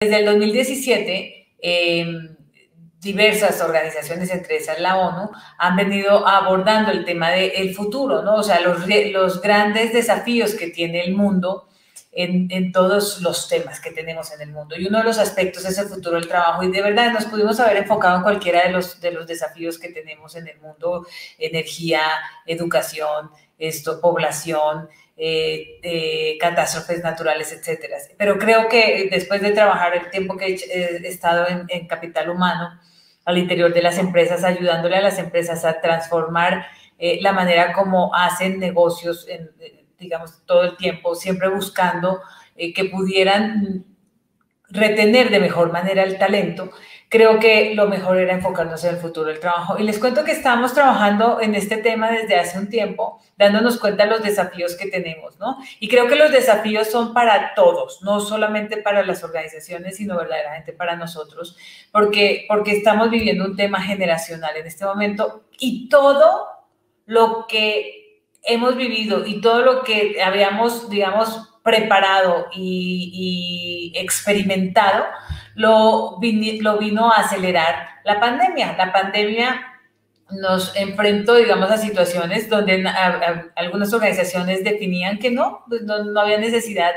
Desde el 2017, diversas organizaciones, entre esas la ONU, han venido abordando el tema del futuro, ¿no? O sea, los grandes desafíos que tiene el mundo en todos los temas que tenemos en el mundo. Y uno de los aspectos es el futuro del trabajo. Y de verdad nos pudimos haber enfocado en cualquiera de los desafíos que tenemos en el mundo: energía, educación, población, catástrofes naturales, etcétera. Pero creo que después de trabajar el tiempo que he estado en capital humano al interior de las empresas, ayudándole a las empresas a transformar la manera como hacen negocios, digamos, todo el tiempo, siempre buscando que pudieran retener de mejor manera el talento, creo que lo mejor era enfocarnos en el futuro del trabajo. Y les cuento que estamos trabajando en este tema desde hace un tiempo, dándonos cuenta de los desafíos que tenemos, ¿no? Y creo que los desafíos son para todos, no solamente para las organizaciones, sino verdaderamente para nosotros, porque estamos viviendo un tema generacional en este momento, y todo lo que hemos vivido y todo lo que habíamos, digamos, preparado y experimentado, lo vino a acelerar la pandemia. La pandemia nos enfrentó, digamos, a situaciones donde algunas organizaciones definían que no había necesidad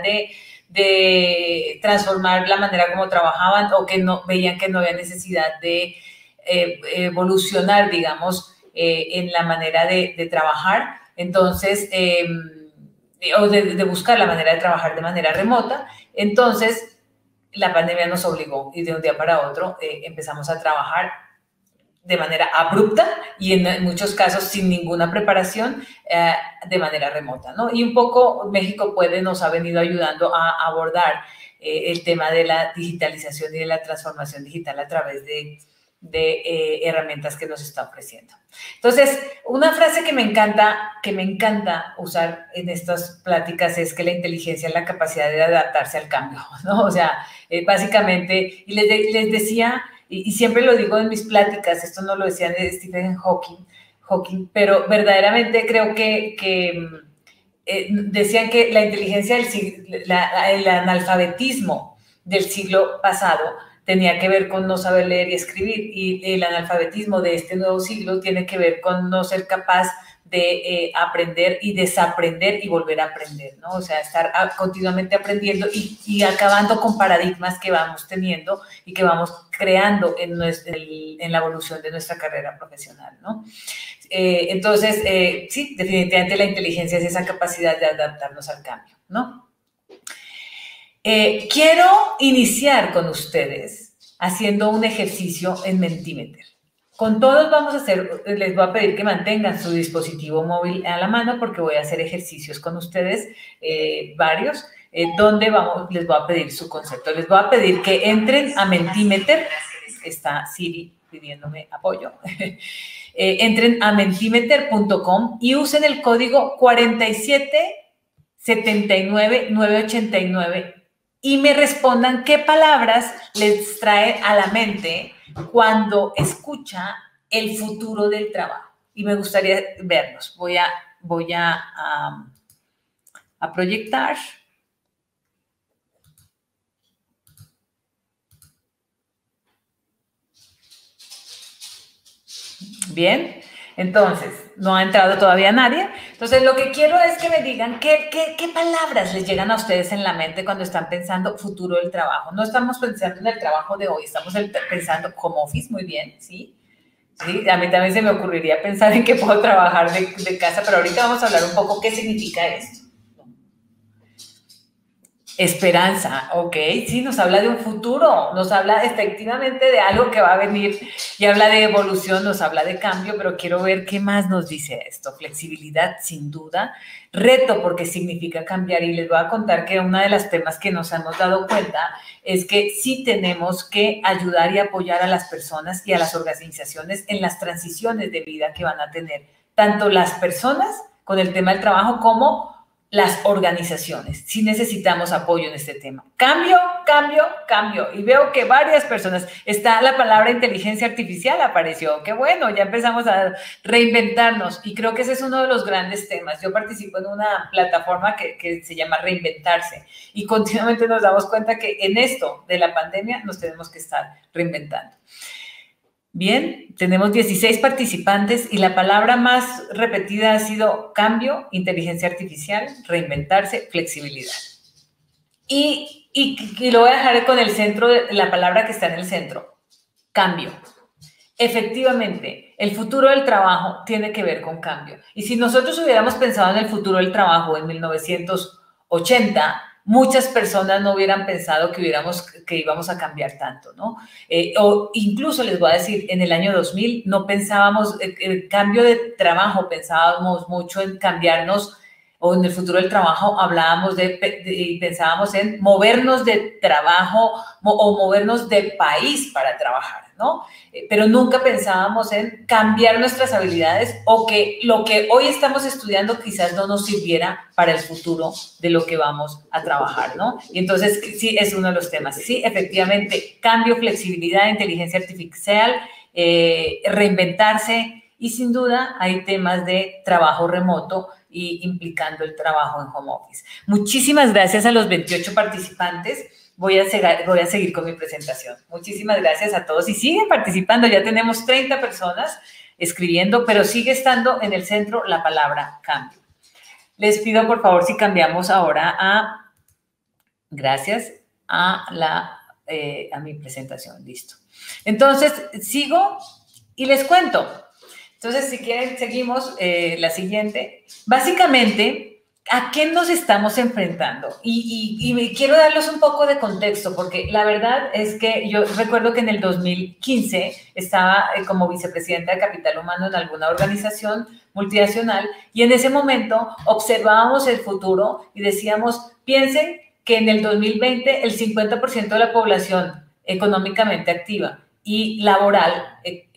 de transformar la manera como trabajaban, o que veían que no había necesidad de evolucionar, digamos, en la manera de trabajar. Entonces, o de buscar la manera de trabajar de manera remota. Entonces, la pandemia nos obligó, y de un día para otro empezamos a trabajar de manera abrupta y en muchos casos sin ninguna preparación, de manera remota, ¿no? Y un poco México nos ha venido ayudando a abordar el tema de la digitalización y de la transformación digital a través de herramientas que nos está ofreciendo. Entonces, una frase que me encanta usar en estas pláticas es que la inteligencia es la capacidad de adaptarse al cambio, ¿no? O sea, básicamente, y les decía, y siempre lo digo en mis pláticas, esto no lo decía Stephen Hawking, pero verdaderamente creo que decían que la inteligencia, el analfabetismo del siglo pasado tenía que ver con no saber leer y escribir, y el analfabetismo de este nuevo siglo tiene que ver con no ser capaz de aprender y desaprender y volver a aprender, ¿no? O sea, estar continuamente aprendiendo y acabando con paradigmas que vamos teniendo y que vamos creando en la evolución de nuestra carrera profesional, ¿no? Entonces, sí, definitivamente la inteligencia es esa capacidad de adaptarnos al cambio, ¿no? Quiero iniciar con ustedes haciendo un ejercicio en Mentimeter. Con todos les voy a pedir que mantengan su dispositivo móvil a la mano, porque voy a hacer ejercicios con ustedes, varios, donde les voy a pedir su concepto. Les voy a pedir que entren a Mentimeter. Está Siri pidiéndome apoyo. Entren a mentimeter.com y usen el código 4779989 y me respondan qué palabras les trae a la mente cuando escucha el futuro del trabajo. Y me gustaría verlos. Voy a proyectar. Bien, entonces, no ha entrado todavía nadie. Entonces, lo que quiero es que me digan qué palabras les llegan a ustedes en la mente cuando están pensando futuro del trabajo. No estamos pensando en el trabajo de hoy, estamos pensando home office, muy bien, ¿sí? Sí, a mí también se me ocurriría pensar en que puedo trabajar de casa, pero ahorita vamos a hablar un poco qué significa esto. Esperanza, ok, sí, nos habla de un futuro, nos habla efectivamente de algo que va a venir, y habla de evolución, nos habla de cambio, pero quiero ver qué más nos dice esto. Flexibilidad, sin duda. Reto, porque significa cambiar, y les voy a contar que uno de los temas que nos hemos dado cuenta es que sí tenemos que ayudar y apoyar a las personas y a las organizaciones en las transiciones de vida que van a tener, tanto las personas con el tema del trabajo como las organizaciones. Sí necesitamos apoyo en este tema. Cambio, cambio, cambio. Y veo que varias personas, está la palabra inteligencia artificial apareció. Qué bueno, ya empezamos a reinventarnos. Y creo que ese es uno de los grandes temas. Yo participo en una plataforma que se llama Reinventarse. Y continuamente nos damos cuenta que en esto de la pandemia nos tenemos que estar reinventando. Bien, tenemos 16 participantes y la palabra más repetida ha sido cambio, inteligencia artificial, reinventarse, flexibilidad. Y lo voy a dejar con el centro, de la palabra que está en el centro, cambio. Efectivamente, el futuro del trabajo tiene que ver con cambio. Y si nosotros hubiéramos pensado en el futuro del trabajo en 1980, muchas personas no hubieran pensado que íbamos a cambiar tanto, ¿no? O incluso les voy a decir, en el año 2000 no pensábamos, el cambio de trabajo, pensábamos mucho en cambiarnos, o en el futuro del trabajo hablábamos y pensábamos en movernos de trabajo o movernos de país para trabajar, ¿no? Pero nunca pensábamos en cambiar nuestras habilidades o que lo que hoy estamos estudiando quizás no nos sirviera para el futuro de lo que vamos a trabajar, ¿no? Y entonces sí, es uno de los temas. Sí, efectivamente, cambio, flexibilidad, inteligencia artificial, reinventarse y sin duda hay temas de trabajo remoto y implicando el trabajo en home office. Muchísimas gracias a los 28 participantes. Voy a seguir con mi presentación. Muchísimas gracias a todos y siguen participando. Ya tenemos 30 personas escribiendo, pero sigue estando en el centro la palabra cambio. Les pido, por favor, si cambiamos ahora gracias, a mi presentación. Listo. Entonces, sigo y les cuento. Entonces, si quieren, seguimos la siguiente. Básicamente, ¿a qué nos estamos enfrentando? Y quiero darles un poco de contexto, porque la verdad es que yo recuerdo que en el 2015 estaba como vicepresidenta de Capital Humano en alguna organización multinacional y en ese momento observábamos el futuro y decíamos, piensen que en el 2020 el 50% de la población económicamente activa y laboralmente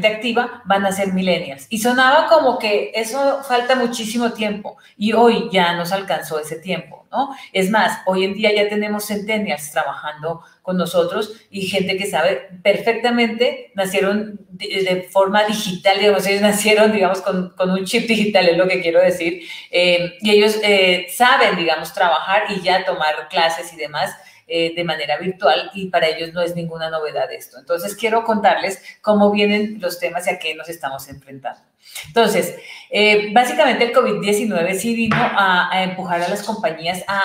activa van a ser millennials. Y sonaba como que eso falta muchísimo tiempo y hoy ya nos alcanzó ese tiempo, ¿no? Es más, hoy en día ya tenemos centennials trabajando con nosotros y gente que sabe perfectamente, nacieron de forma digital, digamos, ellos nacieron, digamos, con un chip digital, es lo que quiero decir, y ellos saben, digamos, trabajar y ya tomar clases y demás, de manera virtual y para ellos no es ninguna novedad esto. Entonces, quiero contarles cómo vienen los temas y a qué nos estamos enfrentando. Entonces, básicamente el COVID-19 sí vino a empujar a las compañías a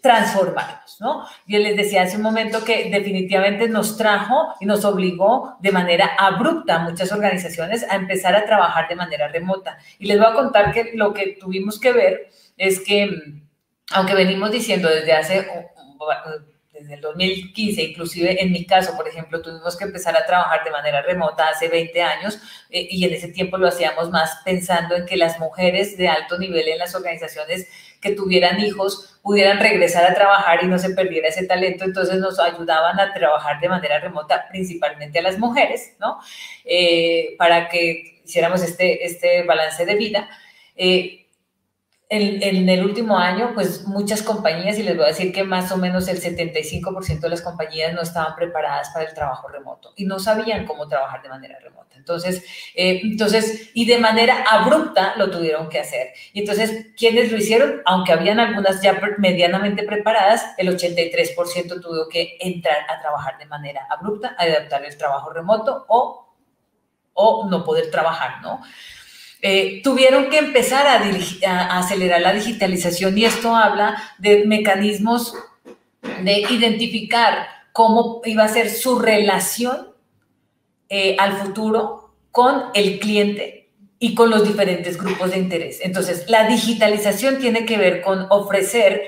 transformarnos, ¿no? Yo les decía hace un momento que definitivamente nos trajo y nos obligó de manera abrupta a muchas organizaciones a empezar a trabajar de manera remota. Y les voy a contar que lo que tuvimos que ver es que, aunque venimos diciendo desde el 2015, inclusive en mi caso, por ejemplo, tuvimos que empezar a trabajar de manera remota hace 20 años y en ese tiempo lo hacíamos más pensando en que las mujeres de alto nivel en las organizaciones que tuvieran hijos pudieran regresar a trabajar y no se perdiera ese talento, entonces nos ayudaban a trabajar de manera remota, principalmente a las mujeres, ¿no? Para que hiciéramos este balance de vida. En el último año, pues muchas compañías, y les voy a decir que más o menos el 75% de las compañías no estaban preparadas para el trabajo remoto y no sabían cómo trabajar de manera remota. Entonces, y de manera abrupta lo tuvieron que hacer. Y entonces, ¿quiénes lo hicieron? Aunque habían algunas ya medianamente preparadas, el 83% tuvo que entrar a trabajar de manera abrupta, a adaptar el trabajo remoto o no poder trabajar, ¿no? Tuvieron que empezar a acelerar la digitalización y esto habla de mecanismos de identificar cómo iba a ser su relación al futuro con el cliente y con los diferentes grupos de interés. Entonces, la digitalización tiene que ver con ofrecer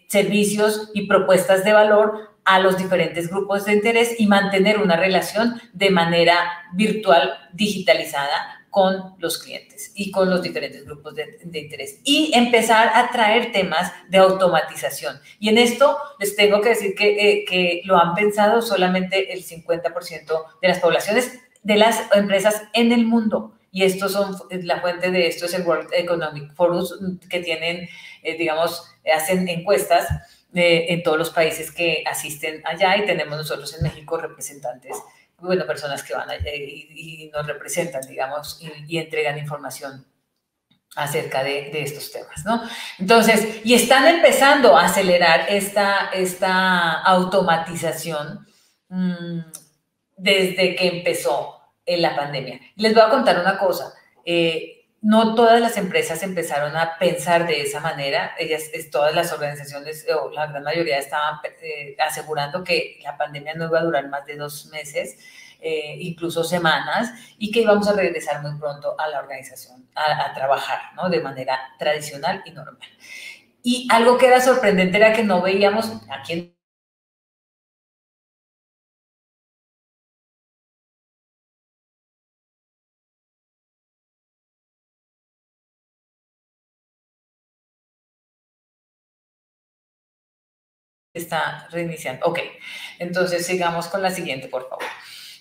servicios y propuestas de valor a los diferentes grupos de interés y mantener una relación de manera virtual, digitalizada, con los clientes y con los diferentes grupos de interés y empezar a traer temas de automatización. Y en esto les tengo que decir que lo han pensado solamente el 50% de las poblaciones de las empresas en el mundo. Y estos son, la fuente de esto es el World Economic Forum, que tienen, digamos, hacen encuestas en todos los países que asisten allá, y tenemos nosotros en México representantes, bueno, personas que van allá y nos representan, digamos, y entregan información acerca de estos temas, ¿no? Entonces, y están empezando a acelerar esta automatización desde que empezó la pandemia. Les voy a contar una cosa. No todas las empresas empezaron a pensar de esa manera. Todas las organizaciones, o la gran mayoría, estaban asegurando que la pandemia no iba a durar más de 2 meses, incluso semanas, y que íbamos a regresar muy pronto a la organización, a trabajar, ¿no? De manera tradicional y normal. Y algo que era sorprendente era que no veíamos aquí en está reiniciando. Ok, entonces sigamos con la siguiente, por favor.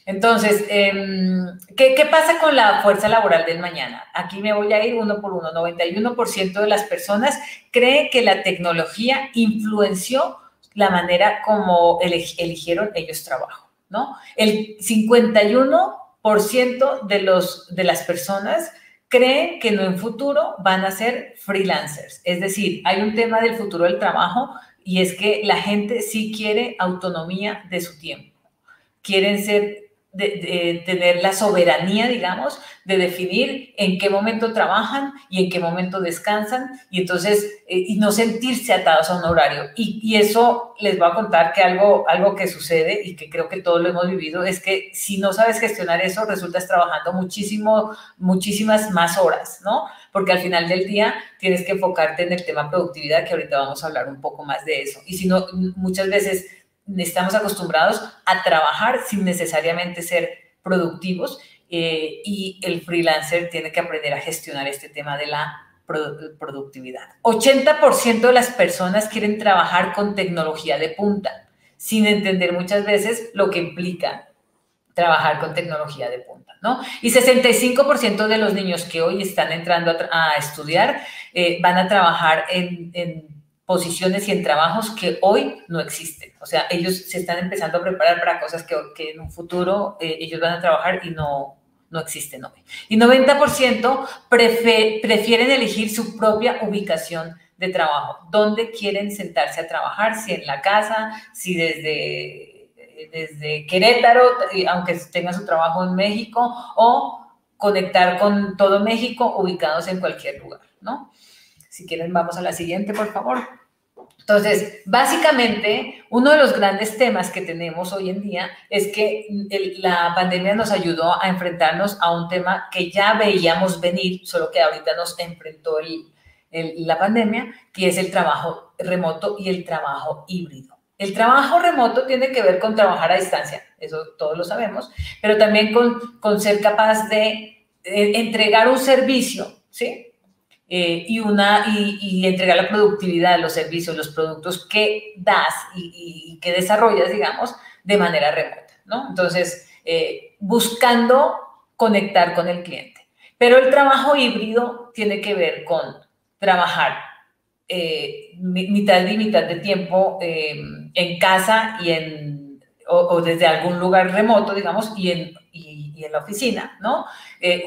Entonces, ¿qué pasa con la fuerza laboral del mañana? Aquí me voy a ir uno por uno. 91% de las personas cree que la tecnología influenció la manera como eligieron ellos trabajo, ¿no? El 51% de las personas creen que en un futuro van a ser freelancers. Es decir, hay un tema del futuro del trabajo, y es que la gente sí quiere autonomía de su tiempo. Quieren tener la soberanía, digamos, de definir en qué momento trabajan y en qué momento descansan, y entonces, y no sentirse atados a un horario. Y eso les voy a contar que algo que sucede, y que creo que todos lo hemos vivido, es que si no sabes gestionar eso, resultas trabajando muchísimas más horas, ¿no? Porque al final del día tienes que enfocarte en el tema productividad, que ahorita vamos a hablar un poco más de eso. Y si no, muchas veces estamos acostumbrados a trabajar sin necesariamente ser productivos, y el freelancer tiene que aprender a gestionar este tema de la productividad. 80% de las personas quieren trabajar con tecnología de punta, sin entender muchas veces lo que implica trabajar con tecnología de punta, ¿no? Y 65% de los niños que hoy están entrando a estudiar van a trabajar en posiciones y en trabajos que hoy no existen. O sea, ellos se están empezando a preparar para cosas que en un futuro ellos van a trabajar y no existen hoy. Y 90% prefieren elegir su propia ubicación de trabajo. ¿Dónde quieren sentarse a trabajar? Si en la casa, si desde Querétaro, aunque tengan su trabajo en México, o conectar con todo México ubicados en cualquier lugar, ¿no? Si quieren, vamos a la siguiente, por favor. Entonces, básicamente, uno de los grandes temas que tenemos hoy en día es que la pandemia nos ayudó a enfrentarnos a un tema que ya veíamos venir, solo que ahorita nos enfrentó la pandemia, que es el trabajo remoto y el trabajo híbrido. El trabajo remoto tiene que ver con trabajar a distancia, eso todos lo sabemos, pero también con ser capaz de entregar un servicio, ¿sí? Y entregar la productividad, los servicios, los productos que das y que desarrollas, digamos, de manera remota, ¿no? Entonces, buscando conectar con el cliente. Pero el trabajo híbrido tiene que ver con trabajar mitad y mitad de tiempo en casa o desde algún lugar remoto, digamos, y en la oficina, ¿no?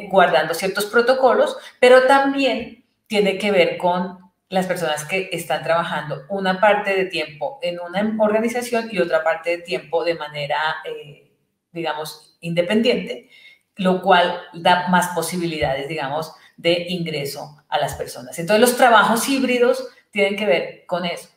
Guardando ciertos protocolos, pero también tiene que ver con las personas que están trabajando una parte de tiempo en una organización y otra parte de tiempo de manera, digamos, independiente, lo cual da más posibilidades, digamos, de ingreso a las personas. Entonces, los trabajos híbridos tienen que ver con eso.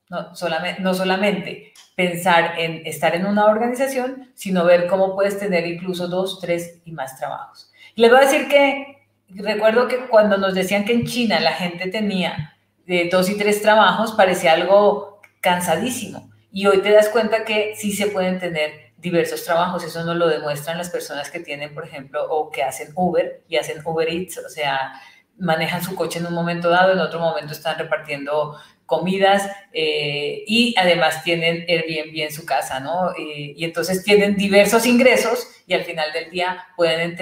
No solamente pensar en estar en una organización, sino ver cómo puedes tener incluso 2, 3 y más trabajos. Les voy a decir que recuerdo que cuando nos decían que en China la gente tenía 2 y 3 trabajos, parecía algo cansadísimo. Y hoy te das cuenta que sí se pueden tener diversos trabajos. Eso nos lo demuestran las personas que tienen, por ejemplo, o que hacen Uber y hacen Uber Eats, o sea, manejan su coche en un momento dado, en otro momento están repartiendo comidas y además tienen Airbnb en su casa, ¿no? Y entonces tienen diversos ingresos y al final del día pueden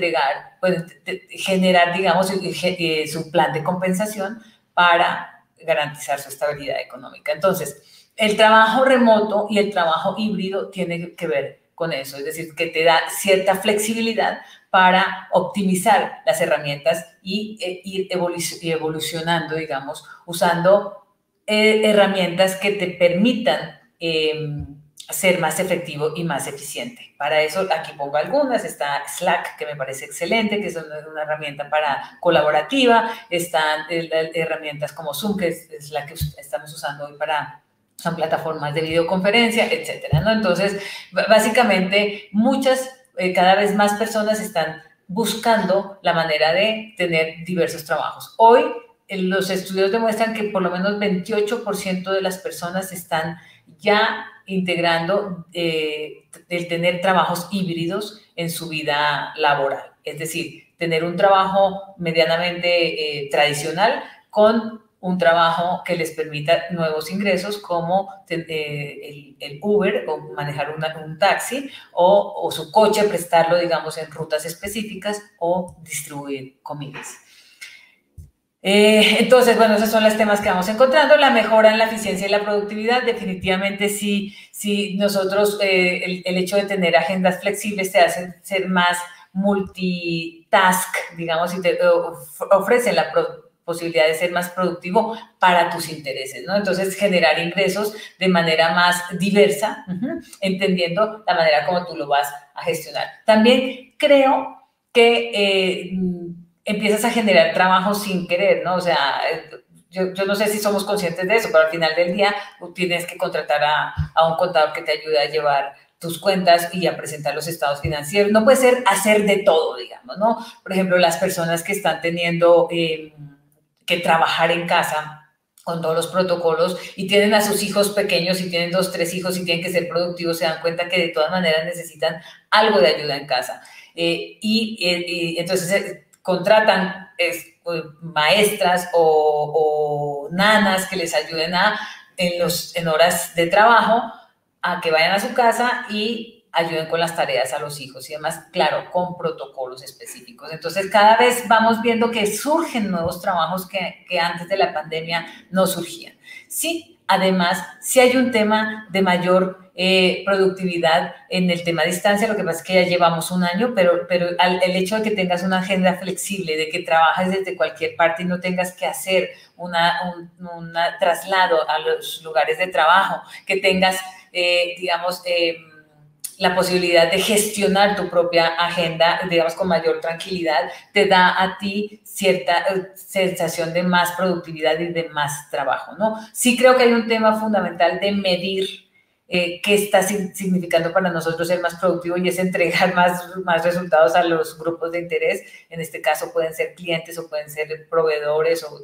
generar, digamos, su plan de compensación para garantizar su estabilidad económica. Entonces, el trabajo remoto y el trabajo híbrido tiene que ver con eso, es decir, que te da cierta flexibilidad para optimizar las herramientas y ir evolucionando, digamos, usando herramientas que te permitan ser más efectivo y más eficiente. Para eso aquí pongo algunas, está Slack, que me parece excelente, que es una herramienta para colaborativa, están herramientas como Zoom, que es la que estamos usando hoy son plataformas de videoconferencia, etcétera, ¿no? Entonces, básicamente, cada vez más personas están buscando la manera de tener diversos trabajos. Hoy, los estudios demuestran que por lo menos 28% de las personas están ya integrando el tener trabajos híbridos en su vida laboral. Es decir, tener un trabajo medianamente tradicional con un trabajo que les permita nuevos ingresos como el Uber o manejar un taxi o su coche, prestarlo, digamos, en rutas específicas o distribuir comidas. Entonces, bueno, esos son los temas que vamos encontrando. La mejora en la eficiencia y la productividad, definitivamente sí, nosotros, el hecho de tener agendas flexibles te hace ser más multitask, digamos, y te ofrecen la posibilidad de ser más productivo para tus intereses, ¿no? Entonces, generar ingresos de manera más diversa, entendiendo la manera como tú lo vas a gestionar. También creo que empiezas a generar trabajo sin querer, ¿no? O sea, yo no sé si somos conscientes de eso, pero al final del día tú tienes que contratar a un contador que te ayude a llevar tus cuentas y a presentar los estados financieros. No puede ser hacer de todo, digamos, ¿no? Por ejemplo, las personas que están teniendo que trabajar en casa con todos los protocolos y tienen a sus hijos pequeños y tienen 2, 3 hijos y tienen que ser productivos, se dan cuenta que de todas maneras necesitan algo de ayuda en casa. Y entonces contratan maestras o nanas que les ayuden en horas de trabajo a que vayan a su casa y ayuden con las tareas a los hijos y demás, claro, con protocolos específicos. Entonces, cada vez vamos viendo que surgen nuevos trabajos que antes de la pandemia no surgían. Sí, además, sí hay un tema de mayor productividad en el tema de distancia, lo que pasa es que ya llevamos un año, pero el hecho de que tengas una agenda flexible, de que trabajes desde cualquier parte y no tengas que hacer un traslado a los lugares de trabajo, que tengas, digamos, la posibilidad de gestionar tu propia agenda, digamos, con mayor tranquilidad, te da a ti cierta sensación de más productividad y de más trabajo, ¿no? Sí creo que hay un tema fundamental de medir qué está significando para nosotros ser más productivo y es entregar más resultados a los grupos de interés. En este caso pueden ser clientes o pueden ser proveedores o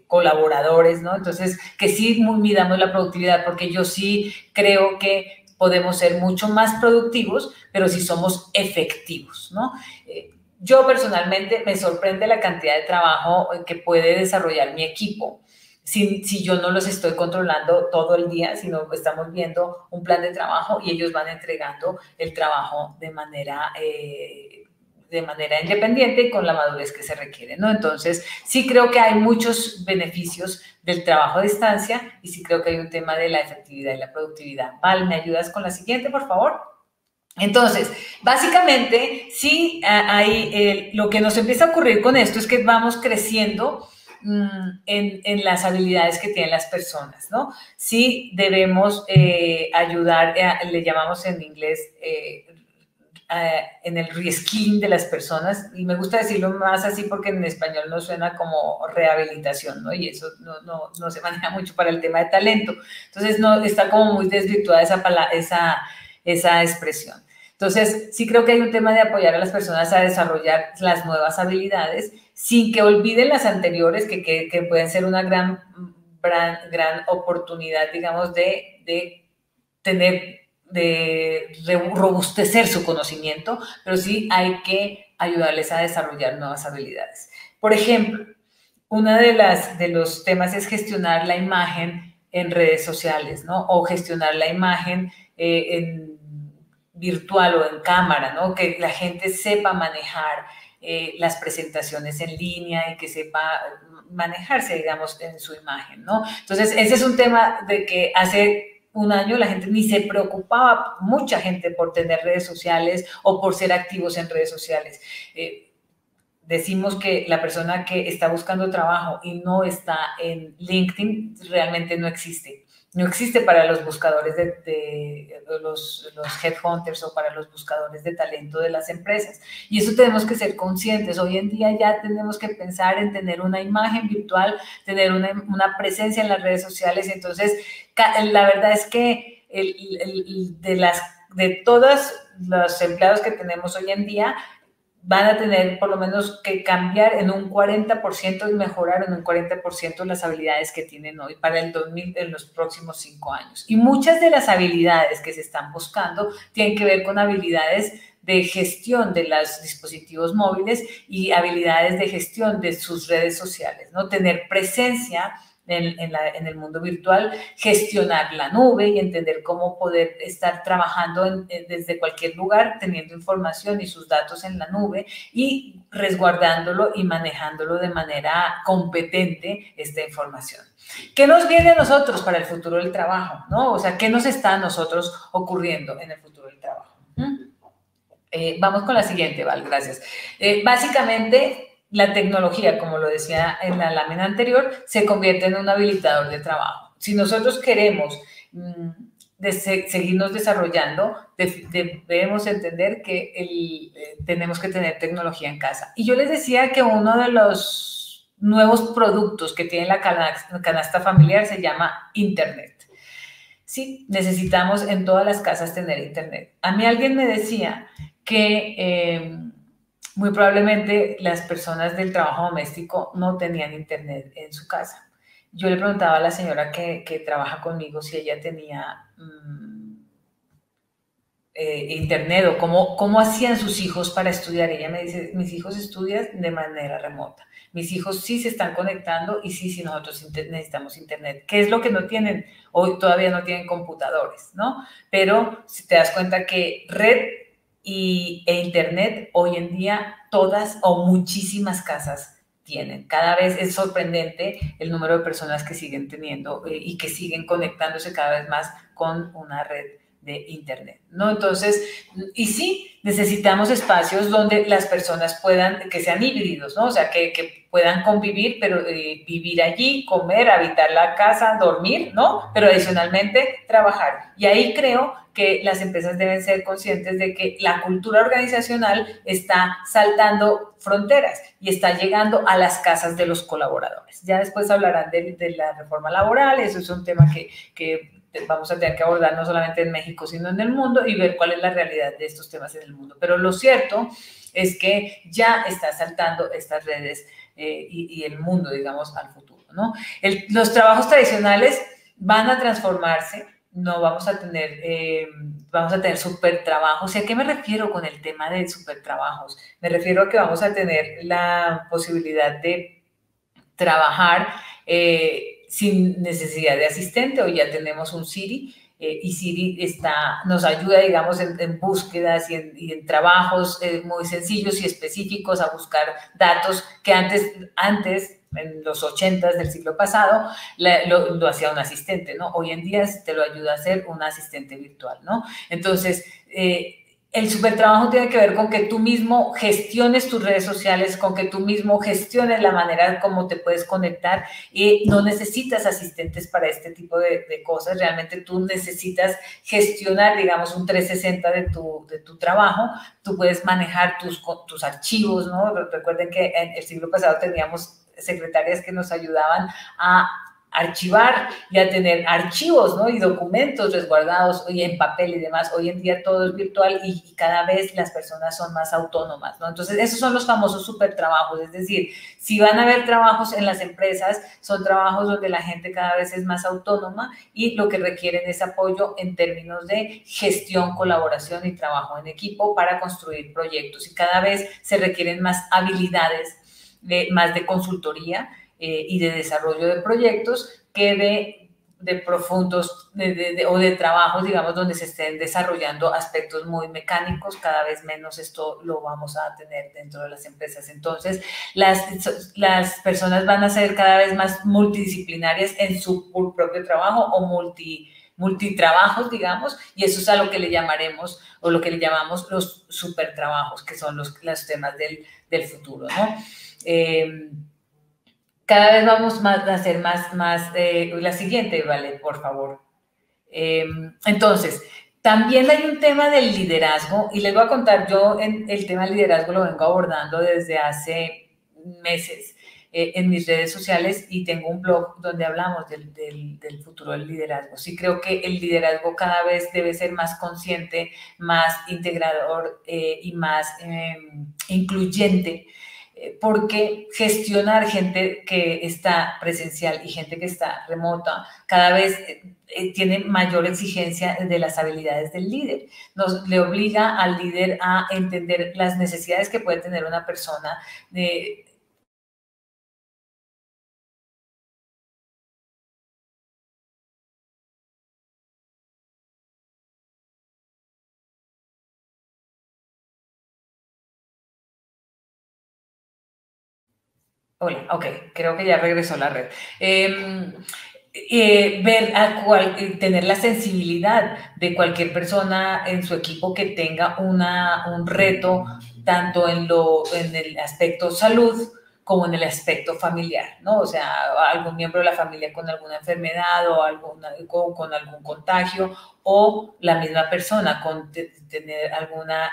colaboradores, ¿no? Entonces, que sí midamos la productividad, porque yo sí creo que podemos ser mucho más productivos, pero si somos efectivos, ¿no? Yo personalmente me sorprende la cantidad de trabajo que puede desarrollar mi equipo si yo no los estoy controlando todo el día, sino estamos viendo un plan de trabajo y ellos van entregando el trabajo de manera independiente y con la madurez que se requiere, ¿no? Entonces, sí creo que hay muchos beneficios del trabajo a distancia y sí creo que hay un tema de la efectividad y la productividad. Val, ¿me ayudas con la siguiente, por favor? Entonces, básicamente, sí, lo que nos empieza a ocurrir con esto es que vamos creciendo en las habilidades que tienen las personas, ¿no? Sí debemos ayudar, le llamamos en inglés en el reskilling de las personas, y me gusta decirlo más así porque en español no suena como rehabilitación, ¿no? Y eso no se maneja mucho para el tema de talento. Entonces, no, está como muy desvirtuada esa expresión. Entonces, sí creo que hay un tema de apoyar a las personas a desarrollar las nuevas habilidades sin que olviden las anteriores, que pueden ser una gran oportunidad, digamos, de robustecer su conocimiento, pero sí hay que ayudarles a desarrollar nuevas habilidades. Por ejemplo, Una de los temas es gestionar la imagen en redes sociales, ¿no? O gestionar la imagen en virtual o en cámara, ¿no? Que la gente sepa manejar las presentaciones en línea y que sepa manejarse, digamos, en su imagen, ¿no? Entonces, ese es un tema de que hace un año la gente ni se preocupaba, mucha gente, por tener redes sociales o por ser activos en redes sociales. Decimos que la persona que está buscando trabajo y no está en LinkedIn realmente no existe. No existe para los buscadores de los headhunters o para los buscadores de talento de las empresas. Y eso tenemos que ser conscientes. Hoy en día ya tenemos que pensar en tener una imagen virtual, tener una presencia en las redes sociales. Entonces, la verdad es que de todos los empleados que tenemos hoy en día, van a tener por lo menos que cambiar en un 40% y mejorar en un 40% las habilidades que tienen hoy para el 2000 en los próximos 5 años. Y muchas de las habilidades que se están buscando tienen que ver con habilidades de gestión de los dispositivos móviles y habilidades de gestión de sus redes sociales, ¿no? Tener presencia en el mundo virtual, gestionar la nube y entender cómo poder estar trabajando desde cualquier lugar, teniendo información y sus datos en la nube y resguardándolo y manejándolo de manera competente esta información. ¿Qué nos viene a nosotros para el futuro del trabajo? ¿No? O sea, ¿qué nos está a nosotros ocurriendo en el futuro del trabajo? Vamos con la siguiente, Val, gracias. Básicamente, la tecnología, como lo decía en la lámina anterior, se convierte en un habilitador de trabajo. Si nosotros queremos seguirnos desarrollando, debemos entender que tenemos que tener tecnología en casa. Y yo les decía que uno de los nuevos productos que tiene la canasta familiar se llama Internet. Sí, necesitamos en todas las casas tener Internet. A mí alguien me decía que muy probablemente las personas del trabajo doméstico no tenían Internet en su casa. Yo le preguntaba a la señora que trabaja conmigo si ella tenía Internet o cómo hacían sus hijos para estudiar. Ella me dice, mis hijos estudian de manera remota. Mis hijos sí se están conectando y sí nosotros necesitamos Internet. ¿Qué es lo que no tienen? Hoy todavía no tienen computadores, ¿no? Pero si te das cuenta que red e Internet hoy en día todas o muchísimas casas tienen. Cada vez es sorprendente el número de personas que siguen teniendo y que siguen conectándose cada vez más con una red de Internet, ¿no? Entonces, y sí, necesitamos espacios donde las personas puedan, que sean híbridos, ¿no? O sea, que puedan convivir, pero vivir allí, comer, habitar la casa, dormir, ¿no? Pero adicionalmente trabajar. Y ahí creo que las empresas deben ser conscientes de que la cultura organizacional está saltando fronteras y está llegando a las casas de los colaboradores. Ya después hablarán de la reforma laboral, eso es un tema que vamos a tener que abordar no solamente en México, sino en el mundo y ver cuál es la realidad de estos temas en el mundo. Pero lo cierto es que ya está saltando estas redes y el mundo, digamos, al futuro, ¿no? Los trabajos tradicionales van a transformarse, no vamos a tener super trabajos. ¿Y a qué me refiero con el tema de super trabajos? Me refiero a que vamos a tener la posibilidad de trabajar sin necesidad de asistente. Hoy ya tenemos un Siri y Siri nos ayuda, digamos, en búsquedas y en trabajos muy sencillos y específicos a buscar datos que antes en los 80s del siglo pasado, lo hacía un asistente, ¿no? Hoy en día te lo ayuda a hacer un asistente virtual, ¿no? Entonces, el supertrabajo tiene que ver con que tú mismo gestiones tus redes sociales, con que tú mismo gestiones la manera como te puedes conectar y no necesitas asistentes para este tipo de cosas. Realmente tú necesitas gestionar, digamos, un 360 de tu trabajo. Tú puedes manejar tus archivos, ¿no? Recuerden que en el siglo pasado teníamos secretarias que nos ayudaban a archivar y a tener archivos, ¿no? Y documentos resguardados y en papel y demás. Hoy en día todo es virtual y cada vez las personas son más autónomas, ¿no? Entonces, esos son los famosos supertrabajos. Es decir, si van a haber trabajos en las empresas, son trabajos donde la gente cada vez es más autónoma y lo que requieren es apoyo en términos de gestión, colaboración y trabajo en equipo para construir proyectos. Y cada vez se requieren más habilidades, más de consultoría, y de desarrollo de proyectos que de profundos o de trabajos, digamos, donde se estén desarrollando aspectos muy mecánicos. Cada vez menos esto lo vamos a tener dentro de las empresas. Entonces, las personas van a ser cada vez más multidisciplinarias en su propio trabajo o multitrabajos, digamos, y eso es a lo que le llamaremos o lo que le llamamos los supertrabajos, que son los temas del futuro, ¿no? Cada vez vamos a hacer más la siguiente, vale, por favor. Entonces, también hay un tema del liderazgo y les voy a contar, yo el tema del liderazgo lo vengo abordando desde hace meses en mis redes sociales y tengo un blog donde hablamos del futuro del liderazgo. Sí creo que el liderazgo cada vez debe ser más consciente, más integrador y más incluyente, porque gestionar gente que está presencial y gente que está remota cada vez tiene mayor exigencia de las habilidades del líder. Le obliga al líder a entender las necesidades que puede tener una persona de hola, ok, creo que ya regresó la red. Ver tener la sensibilidad de cualquier persona en su equipo que tenga un reto, tanto en el aspecto salud como en el aspecto familiar, ¿no? O sea, algún miembro de la familia con alguna enfermedad o con algún contagio, o la misma persona con tener alguna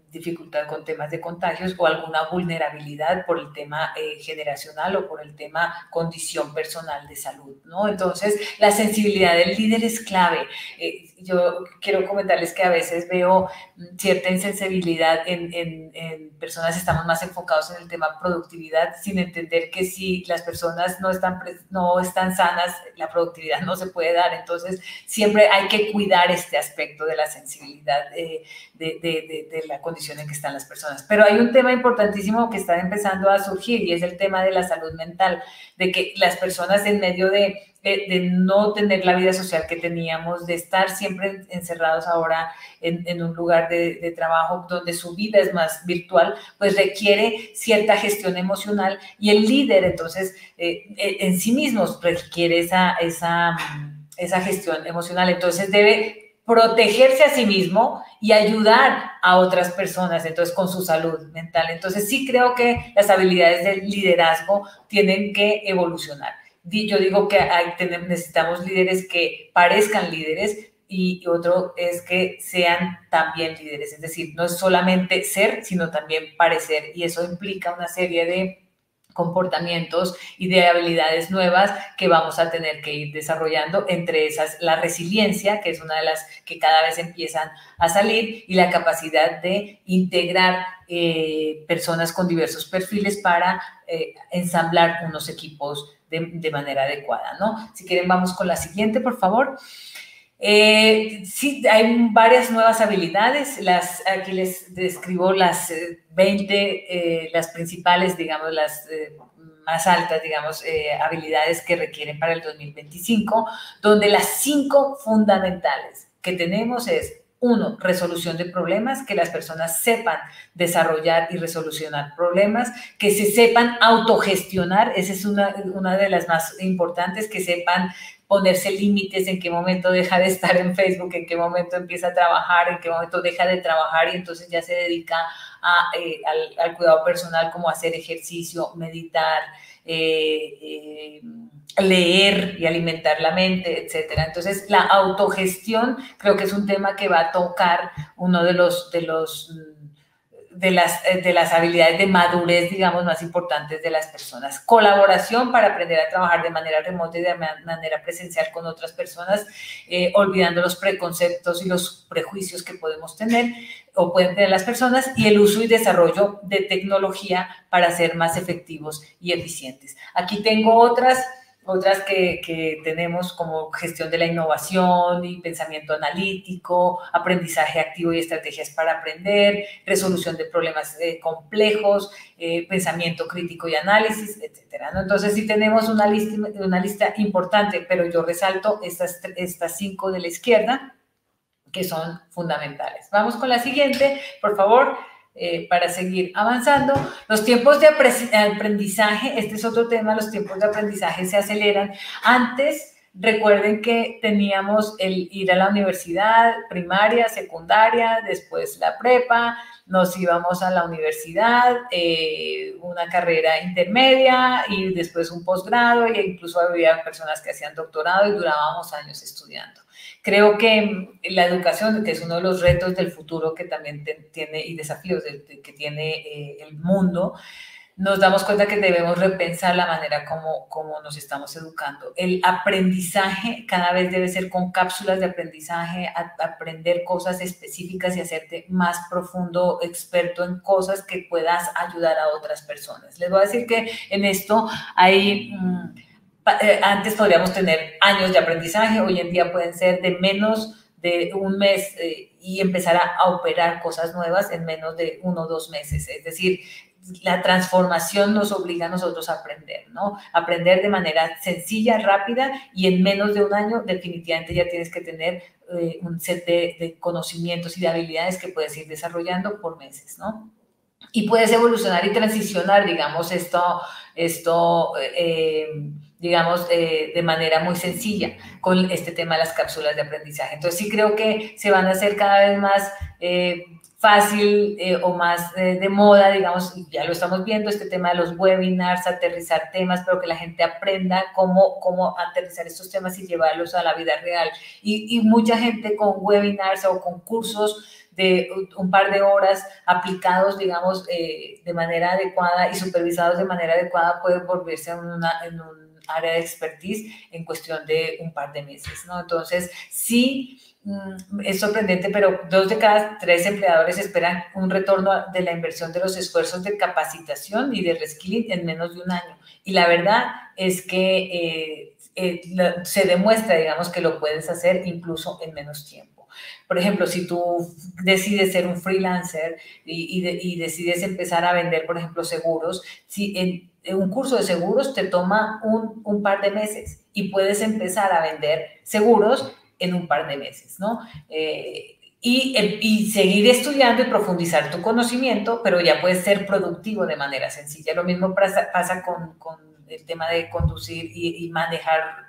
dificultad con temas de contagios o alguna vulnerabilidad por el tema generacional o por el tema condición personal de salud, ¿no? Entonces, la sensibilidad del líder es clave. Yo quiero comentarles que a veces veo cierta insensibilidad en personas que estamos más enfocados en el tema productividad, sin entender que si las personas no están sanas, la productividad no se puede dar. Entonces, siempre hay que cuidar este aspecto de la sensibilidad de la condición en que están las personas. Pero hay un tema importantísimo que está empezando a surgir y es el tema de la salud mental, de que las personas en medio de no tener la vida social que teníamos, de estar siempre encerrados ahora en un lugar de trabajo donde su vida es más virtual, pues requiere cierta gestión emocional y el líder entonces en sí mismo requiere esa gestión emocional. Entonces debe protegerse a sí mismo y ayudar a otras personas, entonces con su salud mental. Entonces sí creo que las habilidades del liderazgo tienen que evolucionar. Yo digo que necesitamos líderes que parezcan líderes y otro es que sean también líderes. Es decir, no es solamente ser, sino también parecer. Y eso implica una serie de comportamientos y de habilidades nuevas que vamos a tener que ir desarrollando, entre esas la resiliencia, que es una de las que cada vez empiezan a salir, y la capacidad de integrar personas con diversos perfiles para ensamblar unos equipos de manera adecuada, ¿no? Si quieren, vamos con la siguiente, por favor. Sí, hay varias nuevas habilidades. Aquí les describo las 20, las principales, digamos, las más altas, digamos, habilidades que requieren para el 2025, donde las 5 fundamentales que tenemos es: 1, resolución de problemas, que las personas sepan desarrollar y resolucionar problemas, que se sepan autogestionar, esa es una de las más importantes, que sepan ponerse límites, en qué momento deja de estar en Facebook, en qué momento empieza a trabajar, en qué momento deja de trabajar y entonces ya se dedica al cuidado personal, como hacer ejercicio, meditar, leer y alimentar la mente, etcétera. Entonces, la autogestión creo que es un tema que va a tocar uno de las habilidades de madurez, digamos, más importantes de las personas. Colaboración para aprender a trabajar de manera remota y de manera presencial con otras personas, olvidando los preconceptos y los prejuicios que podemos tener o pueden tener las personas, y el uso y desarrollo de tecnología para ser más efectivos y eficientes. Aquí tengo otras otras que tenemos como gestión de la innovación y pensamiento analítico, aprendizaje activo y estrategias para aprender, resolución de problemas complejos, pensamiento crítico y análisis, etcétera, ¿no? Entonces, sí tenemos una lista importante, pero yo resalto estas 5 de la izquierda, que son fundamentales. Vamos con la siguiente, por favor, para seguir avanzando. Los tiempos de aprendizaje, este es otro tema, los tiempos de aprendizaje se aceleran. Antes, recuerden que teníamos el ir a la universidad, primaria, secundaria, después la prepa, nos íbamos a la universidad, una carrera intermedia y después un posgrado, e incluso había personas que hacían doctorado y durábamos años estudiando. Creo que la educación, que es uno de los retos del futuro que también tiene y desafíos que tiene el mundo, nos damos cuenta que debemos repensar la manera como nos estamos educando. El aprendizaje cada vez debe ser con cápsulas de aprendizaje, aprender cosas específicas y hacerte más profundo, experto en cosas que puedas ayudar a otras personas. Les voy a decir que en esto hay... antes podríamos tener años de aprendizaje, hoy en día pueden ser de menos de un mes y empezar a operar cosas nuevas en menos de 1 o 2 meses. Es decir, la transformación nos obliga a nosotros a aprender, ¿no? Aprender de manera sencilla, rápida y en menos de un año definitivamente ya tienes que tener un set de conocimientos y de habilidades que puedes ir desarrollando por meses, ¿no? Y puedes evolucionar y transicionar, digamos, digamos, de manera muy sencilla con este tema de las cápsulas de aprendizaje. Entonces, sí creo que se van a hacer cada vez más fácil o más de moda, digamos, ya lo estamos viendo, este tema de los webinars, aterrizar temas, pero que la gente aprenda cómo aterrizar estos temas y llevarlos a la vida real. Y mucha gente con webinars o con cursos de un par de horas aplicados, digamos, de manera adecuada y supervisados de manera adecuada, pueden volverse en un área de expertise en cuestión de un par de meses, ¿no? Entonces, sí, es sorprendente, pero 2 de cada 3 empleadores esperan un retorno de la inversión de los esfuerzos de capacitación y de reskilling en menos de un año. Y la verdad es que se demuestra, digamos, que lo puedes hacer incluso en menos tiempo. Por ejemplo, si tú decides ser un freelancer y decides empezar a vender, por ejemplo, seguros, si en un curso de seguros te toma un par de meses y puedes empezar a vender seguros en un par de meses, ¿no? Y seguir estudiando y profundizar tu conocimiento, pero ya puedes ser productivo de manera sencilla. Lo mismo pasa con el tema de conducir y manejar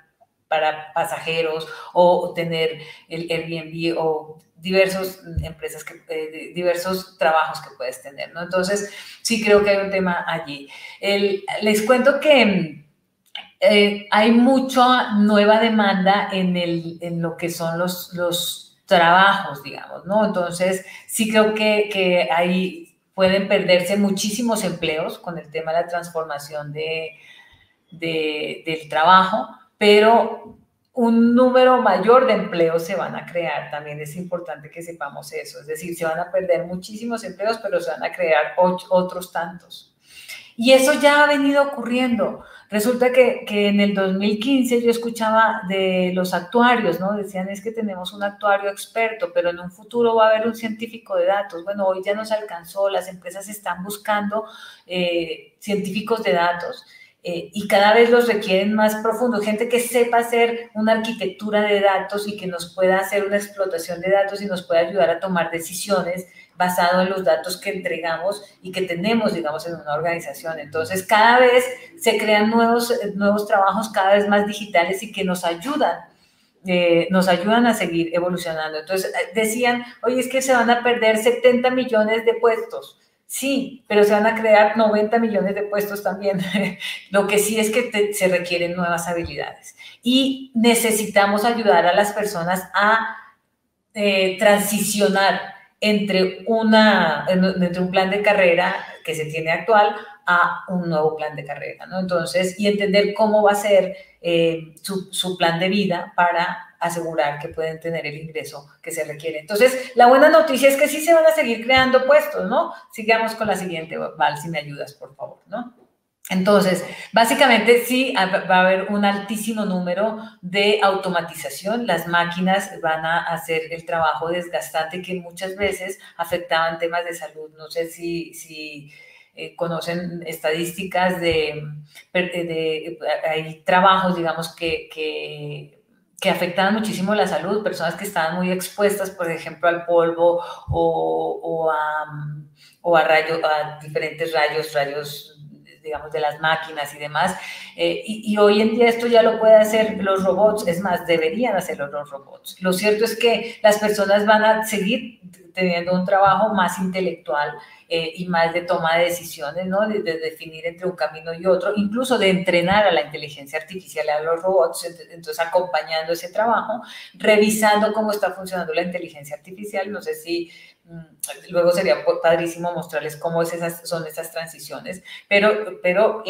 para pasajeros o tener el Airbnb o diversas empresas, diversos trabajos que puedes tener, ¿no? Entonces, sí creo que hay un tema allí. Les cuento que hay mucha nueva demanda en lo que son los trabajos, digamos, ¿no? Entonces, sí creo que ahí pueden perderse muchísimos empleos con el tema de la transformación del trabajo, pero un número mayor de empleos se van a crear. También es importante que sepamos eso. Es decir, se van a perder muchísimos empleos, pero se van a crear otros tantos. Y eso ya ha venido ocurriendo. Resulta que en el 2015 yo escuchaba de los actuarios, ¿no? Decían, es que tenemos un actuario experto, pero en un futuro va a haber un científico de datos. Bueno, hoy ya nos alcanzó, las empresas están buscando científicos de datos. Y cada vez los requieren más profundo, gente que sepa hacer una arquitectura de datos y que nos pueda hacer una explotación de datos y nos pueda ayudar a tomar decisiones basado en los datos que entregamos y que tenemos, digamos, en una organización. Entonces, cada vez se crean nuevos trabajos cada vez más digitales y que nos ayudan a seguir evolucionando. Entonces, decían, oye, es que se van a perder 70 millones de puestos. Sí, pero se van a crear 90 millones de puestos también. Lo que sí es que se requieren nuevas habilidades. Y necesitamos ayudar a las personas a transicionar entre un plan de carrera que se tiene actual a un nuevo plan de carrera, ¿no? Entonces, y entender cómo va a ser su plan de vida para asegurar que pueden tener el ingreso que se requiere. Entonces, la buena noticia es que sí se van a seguir creando puestos, ¿no? Sigamos con la siguiente, Val, si me ayudas, por favor, ¿no? Entonces, básicamente sí va a haber un altísimo número de automatización. Las máquinas van a hacer el trabajo desgastante que muchas veces afectaban temas de salud. No sé si conocen estadísticas hay trabajos, digamos, que afectaban muchísimo la salud, personas que estaban muy expuestas, por ejemplo, al polvo o a diferentes rayos digamos, de las máquinas y demás. Y hoy en día esto ya lo pueden hacer los robots, es más, deberían hacerlo los robots. Lo cierto es que las personas van a seguir teniendo un trabajo más intelectual y más de toma de decisiones, ¿no? De definir entre un camino y otro, incluso de entrenar a la inteligencia artificial, a los robots, entonces acompañando ese trabajo, revisando cómo está funcionando la inteligencia artificial. No sé si luego sería padrísimo mostrarles cómo son esas transiciones, pero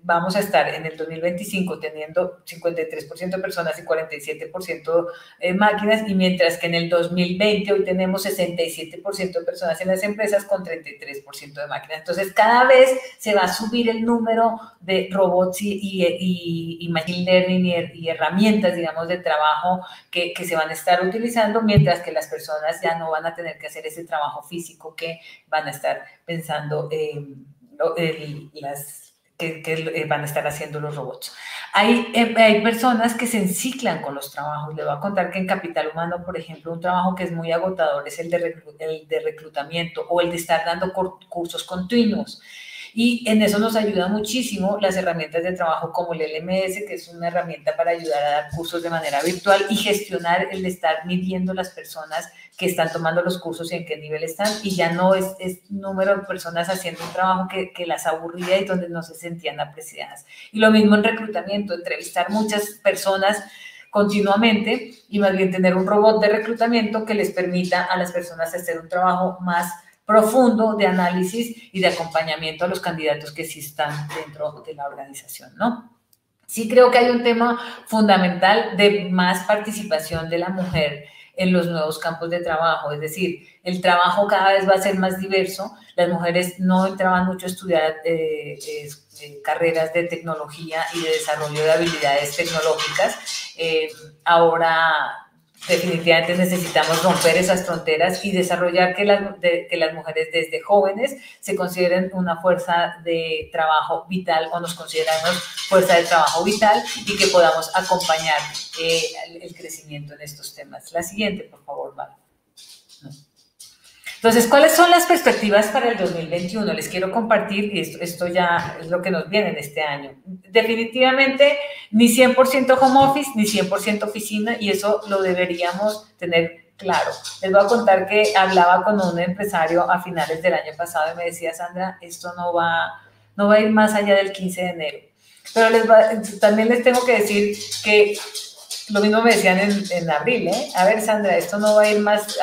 vamos a estar en el 2025 teniendo 53% de personas y 47% máquinas, y mientras que en el 2020 hoy tenemos 67% de personas en las empresas con 33% de máquinas. Entonces, cada vez se va a subir el número de robots y machine learning y herramientas, digamos, de trabajo que se van a estar utilizando, mientras que las personas ya no van a tener que hacer ese trabajo físico que van a estar pensando que van a estar haciendo los robots. Hay personas que se enciclan con los trabajos. Les voy a contar que en Capital Humano, por ejemplo, un trabajo que es muy agotador es el de reclutamiento o el de estar dando cursos continuos. Y en eso nos ayuda muchísimo las herramientas de trabajo como el LMS, que es una herramienta para ayudar a dar cursos de manera virtual y gestionar el estar midiendo las personas que están tomando los cursos y en qué nivel están. Y ya no es número de personas haciendo un trabajo que las aburría y donde no se sentían apreciadas. Y lo mismo en reclutamiento, entrevistar muchas personas continuamente y más bien tener un robot de reclutamiento que les permita a las personas hacer un trabajo más profundo de análisis y de acompañamiento a los candidatos que sí están dentro de la organización, ¿no? Sí creo que hay un tema fundamental de más participación de la mujer en los nuevos campos de trabajo, es decir, el trabajo cada vez va a ser más diverso. Las mujeres no entraban mucho a estudiar carreras de tecnología y de desarrollo de habilidades tecnológicas. Ahora definitivamente necesitamos romper esas fronteras y desarrollar que las mujeres desde jóvenes se consideren una fuerza de trabajo vital o nos consideramos fuerza de trabajo vital y que podamos acompañar el crecimiento en estos temas. La siguiente, por favor, Val. Entonces, ¿cuáles son las perspectivas para el 2021? Les quiero compartir, y esto ya es lo que nos viene en este año. Definitivamente, ni 100% home office, ni 100% oficina, y eso lo deberíamos tener claro. Les voy a contar que hablaba con un empresario a finales del año pasado y me decía, Sandra, esto no va a ir más allá del 15 de enero. Pero también les tengo que decir que lo mismo me decían en abril, ¿eh? A ver, Sandra, esto no va a ir más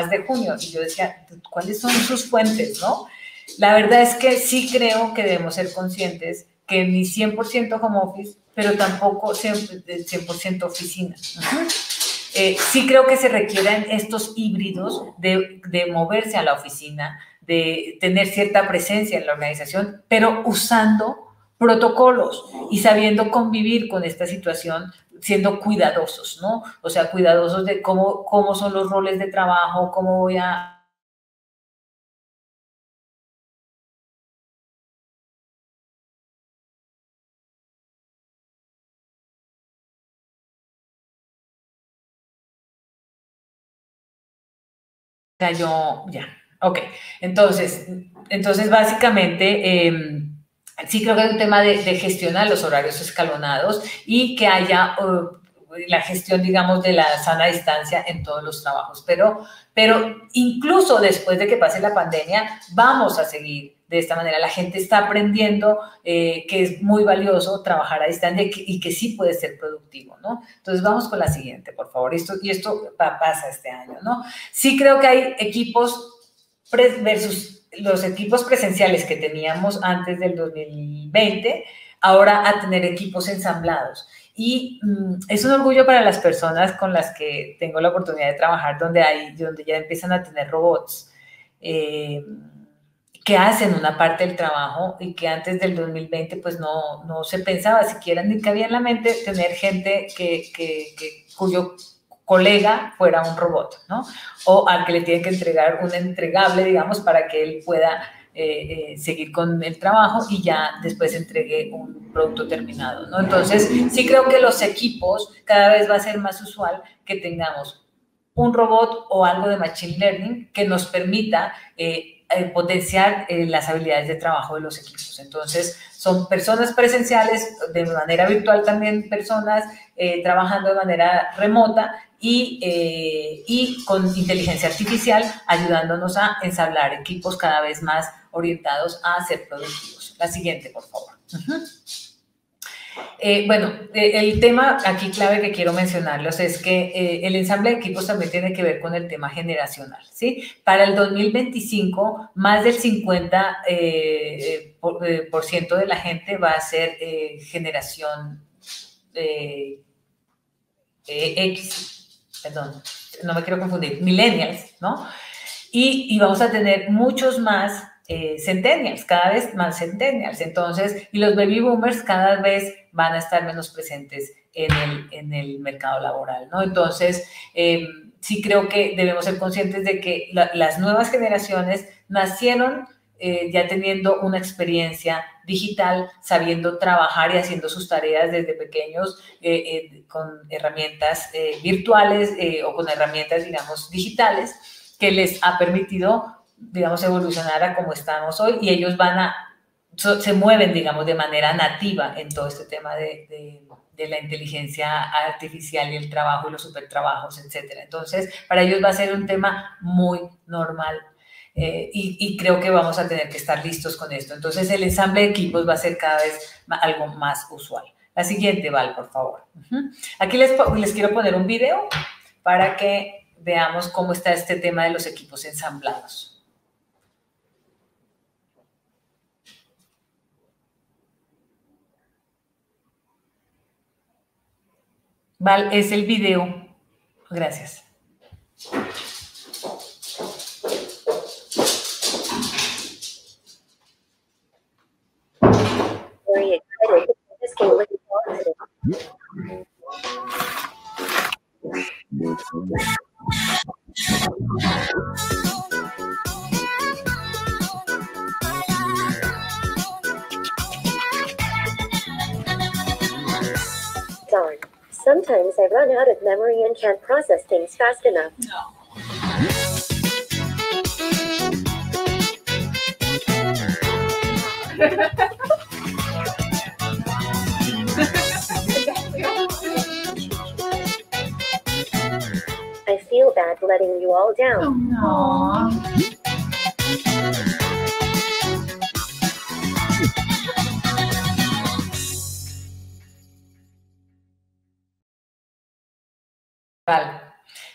de junio. Y yo decía, ¿cuáles son sus fuentes, no? La verdad es que sí creo que debemos ser conscientes que ni 100% home office, pero tampoco 100% oficina. Sí creo que se requieren estos híbridos de moverse a la oficina, de tener cierta presencia en la organización, pero usando protocolos y sabiendo convivir con esta situación, siendo cuidadosos, ¿no? O sea, cuidadosos de cómo son los roles de trabajo, cómo voy a cayó ya. Ok, entonces básicamente sí creo que hay un tema de gestionar los horarios escalonados y que haya la gestión, digamos, de la sana distancia en todos los trabajos. Pero incluso después de que pase la pandemia, vamos a seguir de esta manera. La gente está aprendiendo que es muy valioso trabajar a distancia y que sí puede ser productivo, ¿no? Entonces vamos con la siguiente, por favor. Esto pasa este año, ¿no? Sí creo que hay equipos versus los equipos presenciales que teníamos antes del 2020, ahora a tener equipos ensamblados. Y es un orgullo para las personas con las que tengo la oportunidad de trabajar, donde ya empiezan a tener robots. que hacen una parte del trabajo y que antes del 2020 pues no se pensaba siquiera ni cabía en la mente tener gente cuyo colega fuera un robot, ¿no? O al que le tienen que entregar un entregable, digamos, para que él pueda seguir con el trabajo y ya después entregue un producto terminado, ¿no? Entonces, sí creo que los equipos cada vez va a ser más usual que tengamos un robot o algo de machine learning que nos permita potenciar las habilidades de trabajo de los equipos. Entonces, son personas presenciales, de manera virtual también personas trabajando de manera remota y con inteligencia artificial ayudándonos a ensamblar equipos cada vez más orientados a ser productivos. La siguiente, por favor. Bueno, el tema aquí clave que quiero mencionarlos es que el ensamble de equipos también tiene que ver con el tema generacional, ¿sí? Para el 2025, más del 50% por ciento de la gente va a ser generación X, perdón, no me quiero confundir, millennials, ¿no? Y vamos a tener muchos más centennials, cada vez más centennials. Entonces, y los baby boomers cada vez van a estar menos presentes en el mercado laboral, ¿no? Entonces, sí creo que debemos ser conscientes de que las nuevas generaciones nacieron ya teniendo una experiencia digital, sabiendo trabajar y haciendo sus tareas desde pequeños con herramientas virtuales o con herramientas, digamos, digitales, que les ha permitido, digamos, evolucionar a como estamos hoy y ellos se mueven, digamos, de manera nativa en todo este tema de la inteligencia artificial y el trabajo y los supertrabajos, etcétera. Entonces, para ellos va a ser un tema muy normal y creo que vamos a tener que estar listos con esto. Entonces, el ensamble de equipos va a ser cada vez algo más usual. La siguiente, Val, por favor. Aquí les quiero poner un video para que veamos cómo está este tema de los equipos ensamblados. Val, es el video. Gracias. Very excited. This game was positive. Darn. Sometimes I run out of memory and can't process things fast enough. No. I feel bad letting you all down. No.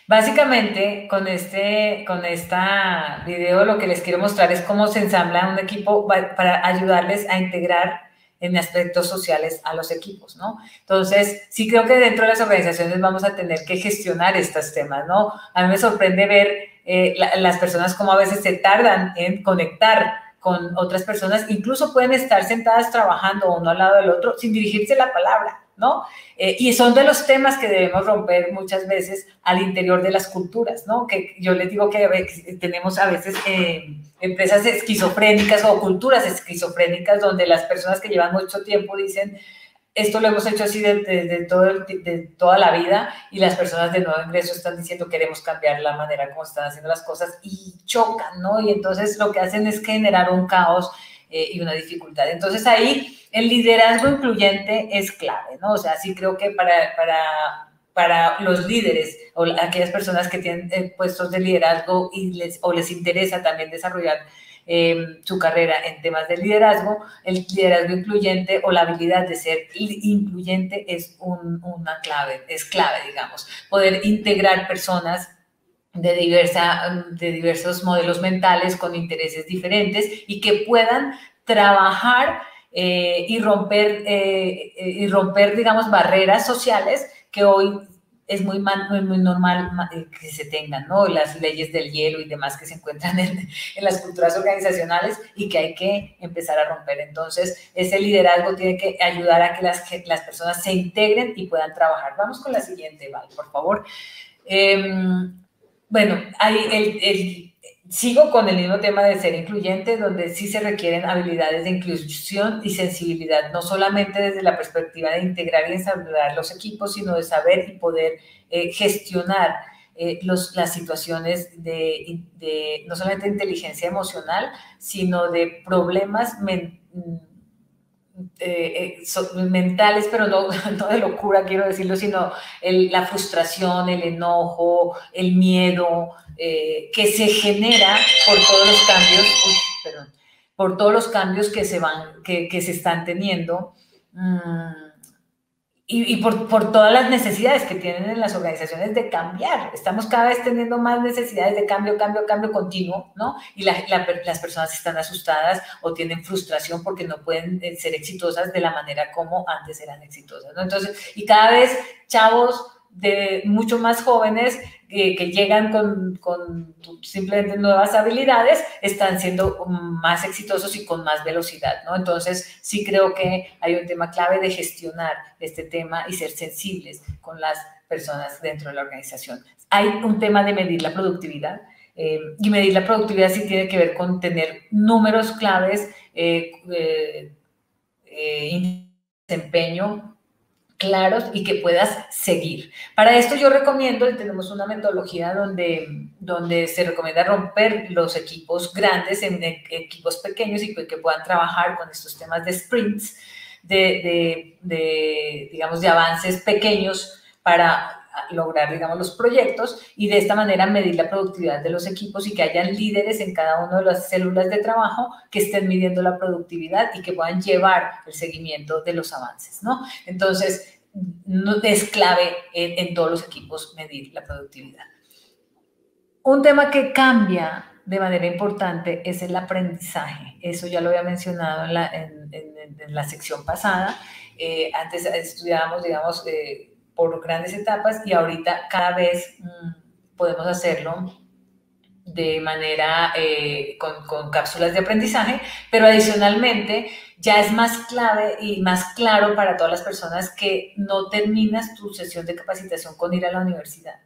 Básicamente, con esta video lo que les quiero mostrar es cómo se ensambla un equipo para ayudarles a integrar en aspectos sociales a los equipos, ¿no? Entonces, sí creo que dentro de las organizaciones vamos a tener que gestionar estos temas, ¿no? A mí me sorprende ver las personas cómo a veces se tardan en conectar con otras personas, incluso pueden estar sentadas trabajando uno al lado del otro sin dirigirse la palabra, ¿no? Y son de los temas que debemos romper muchas veces al interior de las culturas, ¿no? Que yo les digo que tenemos a veces empresas esquizofrénicas o culturas esquizofrénicas donde las personas que llevan mucho tiempo dicen esto lo hemos hecho así de toda la vida y las personas de nuevo ingreso están diciendo queremos cambiar la manera como están haciendo las cosas y chocan, ¿no? Y entonces lo que hacen es generar un caos y una dificultad. Entonces ahí el liderazgo incluyente es clave, ¿no? O sea, sí creo que para los líderes o aquellas personas que tienen puestos de liderazgo o les interesa también desarrollar su carrera en temas de liderazgo, el liderazgo incluyente o la habilidad de ser incluyente es una clave, digamos, poder integrar personas de diversos modelos mentales con intereses diferentes y que puedan trabajar y romper, digamos, barreras sociales que hoy es muy normal que se tengan, ¿no? Las leyes del hielo y demás que se encuentran en las culturas organizacionales y que hay que empezar a romper. Entonces, ese liderazgo tiene que ayudar a que las personas se integren y puedan trabajar. Vamos con la siguiente, Val, por favor. Bueno, sigo con el mismo tema de ser incluyente, donde sí se requieren habilidades de inclusión y sensibilidad, no solamente desde la perspectiva de integrar y ensamblar los equipos, sino de saber y poder gestionar las situaciones no solamente de inteligencia emocional, sino de problemas mentales, pero no de locura, quiero decirlo, sino la frustración, el enojo, el miedo que se genera por todos los cambios, por todos los cambios que se están teniendo. Y por todas las necesidades que tienen en las organizaciones de cambiar. Estamos cada vez teniendo más necesidades de cambio continuo, ¿no? Y las personas están asustadas o tienen frustración porque no pueden ser exitosas de la manera como antes eran exitosas, ¿no? Entonces, y cada vez chavos de mucho más jóvenes que llegan con simplemente nuevas habilidades, están siendo más exitosos y con más velocidad, ¿no? Entonces, sí creo que hay un tema clave de gestionar este tema y ser sensibles con las personas dentro de la organización. Hay un tema de medir la productividad, y medir la productividad sí tiene que ver con tener números claves, desempeño claros y que puedas seguir. Para esto yo recomiendo, tenemos una metodología donde se recomienda romper los equipos grandes en equipos pequeños y que puedan trabajar con estos temas de sprints, digamos, de avances pequeños para lograr, digamos, los proyectos y de esta manera medir la productividad de los equipos y que hayan líderes en cada una de las células de trabajo que estén midiendo la productividad y que puedan llevar el seguimiento de los avances, ¿no? Entonces, es clave en todos los equipos medir la productividad. Un tema que cambia de manera importante es el aprendizaje. Eso ya lo había mencionado en la sección pasada. Antes estudiábamos, digamos, por grandes etapas y ahorita cada vez podemos hacerlo de manera con cápsulas de aprendizaje, pero adicionalmente ya es más clave y más claro para todas las personas que no terminas tu sesión de capacitación con ir a la universidad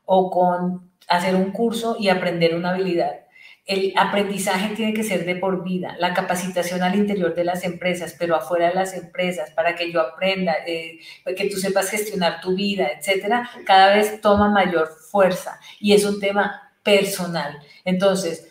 o con hacer un curso y aprender una habilidad. El aprendizaje tiene que ser de por vida, la capacitación al interior de las empresas, pero afuera de las empresas, para que yo aprenda, que tú sepas gestionar tu vida, etcétera, cada vez toma mayor fuerza y es un tema personal. Entonces,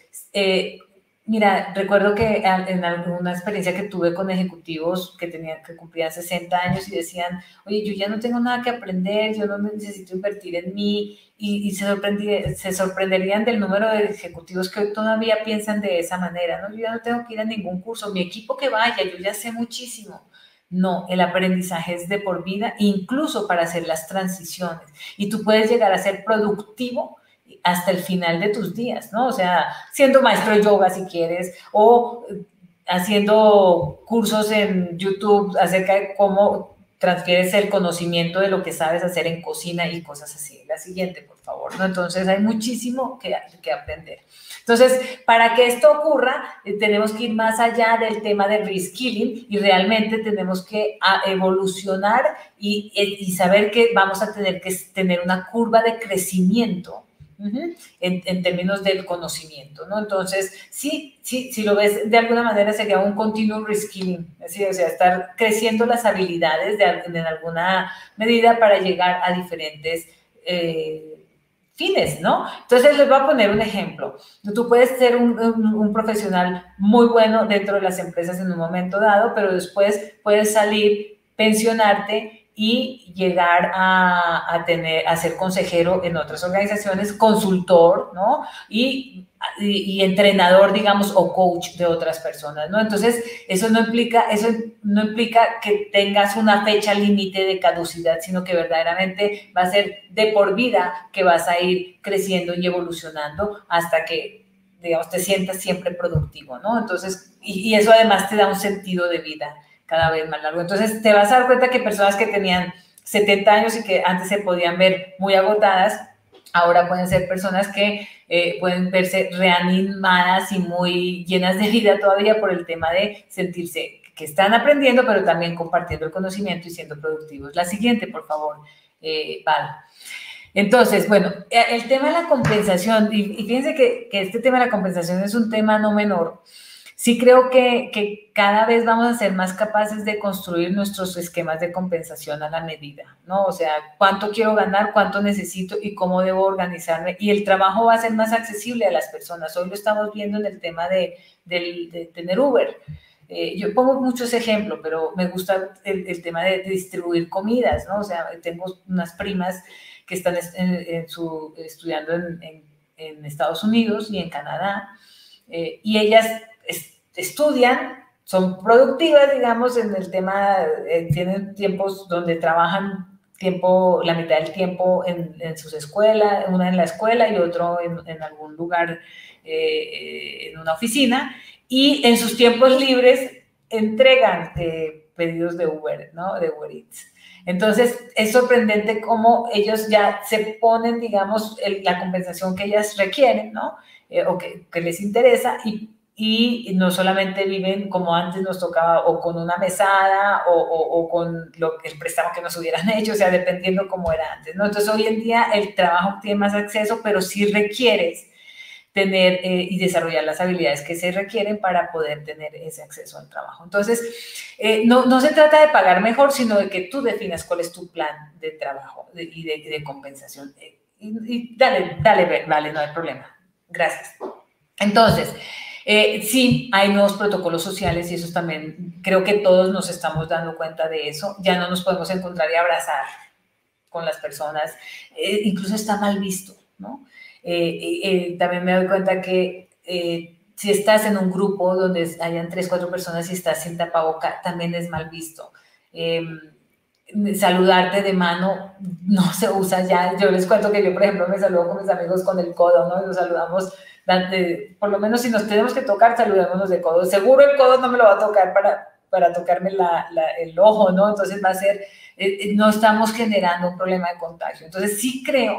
mira, recuerdo que en alguna experiencia que tuve con ejecutivos que cumplían 60 años y decían, oye, yo ya no tengo nada que aprender, yo no necesito invertir en mí, y se sorprenderían del número de ejecutivos que todavía piensan de esa manera, ¿no? Yo ya no tengo que ir a ningún curso, mi equipo que vaya, yo ya sé muchísimo. No, el aprendizaje es de por vida, incluso para hacer las transiciones, y tú puedes llegar a ser productivo hasta el final de tus días, ¿no? O sea, siendo maestro de yoga si quieres, o haciendo cursos en YouTube acerca de cómo transfieres el conocimiento de lo que sabes hacer en cocina y cosas así. La siguiente, por favor, ¿no? Entonces, hay muchísimo que aprender. Entonces, para que esto ocurra, tenemos que ir más allá del tema del reskilling y realmente tenemos que evolucionar y saber que vamos a tener que tener una curva de crecimiento en términos del conocimiento, ¿no? Entonces, sí, si lo ves de alguna manera sería un continuum reskilling, o sea, estar creciendo las habilidades en alguna medida para llegar a diferentes fines, ¿no? Entonces, les voy a poner un ejemplo. Tú puedes ser un profesional muy bueno dentro de las empresas en un momento dado, pero después puedes salir, pensionarte y llegar a ser consejero en otras organizaciones, consultor, ¿no? Y entrenador, digamos, o coach de otras personas, ¿no? Entonces, eso no implica que tengas una fecha límite de caducidad, sino que verdaderamente va a ser de por vida que vas a ir creciendo y evolucionando hasta que, digamos, te sientas siempre productivo, ¿no? Entonces, y eso además te da un sentido de vida cada vez más largo. Entonces, te vas a dar cuenta que personas que tenían 70 años y que antes se podían ver muy agotadas, ahora pueden ser personas que pueden verse reanimadas y muy llenas de vida todavía por el tema de sentirse que están aprendiendo, pero también compartiendo el conocimiento y siendo productivos. La siguiente, por favor, Val. Entonces, bueno, el tema de la compensación, y fíjense que este tema de la compensación es un tema no menor. Sí creo que cada vez vamos a ser más capaces de construir nuestros esquemas de compensación a la medida, ¿no? O sea, cuánto quiero ganar, cuánto necesito y cómo debo organizarme. Y el trabajo va a ser más accesible a las personas. Hoy lo estamos viendo en el tema de tener Uber. Yo pongo muchos ejemplos, pero me gusta el tema de distribuir comidas, ¿no? O sea, tengo unas primas que están estudiando en Estados Unidos y en Canadá, y ellas estudian, son productivas, digamos, en el tema, tienen tiempos donde trabajan la mitad del tiempo en sus escuelas, una en la escuela y otro en algún lugar, en una oficina, y en sus tiempos libres entregan pedidos de Uber, ¿no? De Uber Eats. Entonces, es sorprendente cómo ellos ya se ponen, digamos, la compensación que ellas requieren, ¿no? O que les interesa, y no solamente viven como antes nos tocaba, o con una mesada, o con el préstamo que nos hubieran hecho, o sea, dependiendo cómo era antes, ¿no? Entonces, hoy en día el trabajo tiene más acceso, pero sí requieres tener y desarrollar las habilidades que se requieren para poder tener ese acceso al trabajo. Entonces, no se trata de pagar mejor, sino de que tú definas cuál es tu plan de trabajo y de compensación. Y dale, vale, no hay problema. Gracias. Entonces, sí, hay nuevos protocolos sociales y eso también, creo que todos nos estamos dando cuenta de eso. Ya no nos podemos encontrar y abrazar con las personas. Incluso está mal visto, ¿no? También me doy cuenta que si estás en un grupo donde hayan 3, 4 personas y estás sin tapaboca, también es mal visto. Saludarte de mano no se usa ya. Yo les cuento que yo, por ejemplo, me saludo con mis amigos con el codo, ¿no? Y nos saludamos, por lo menos si nos tenemos que tocar, saludémonos de codo. Seguro el codo no me lo va a tocar para tocarme el ojo, ¿no? Entonces va a ser, no estamos generando un problema de contagio. Entonces sí creo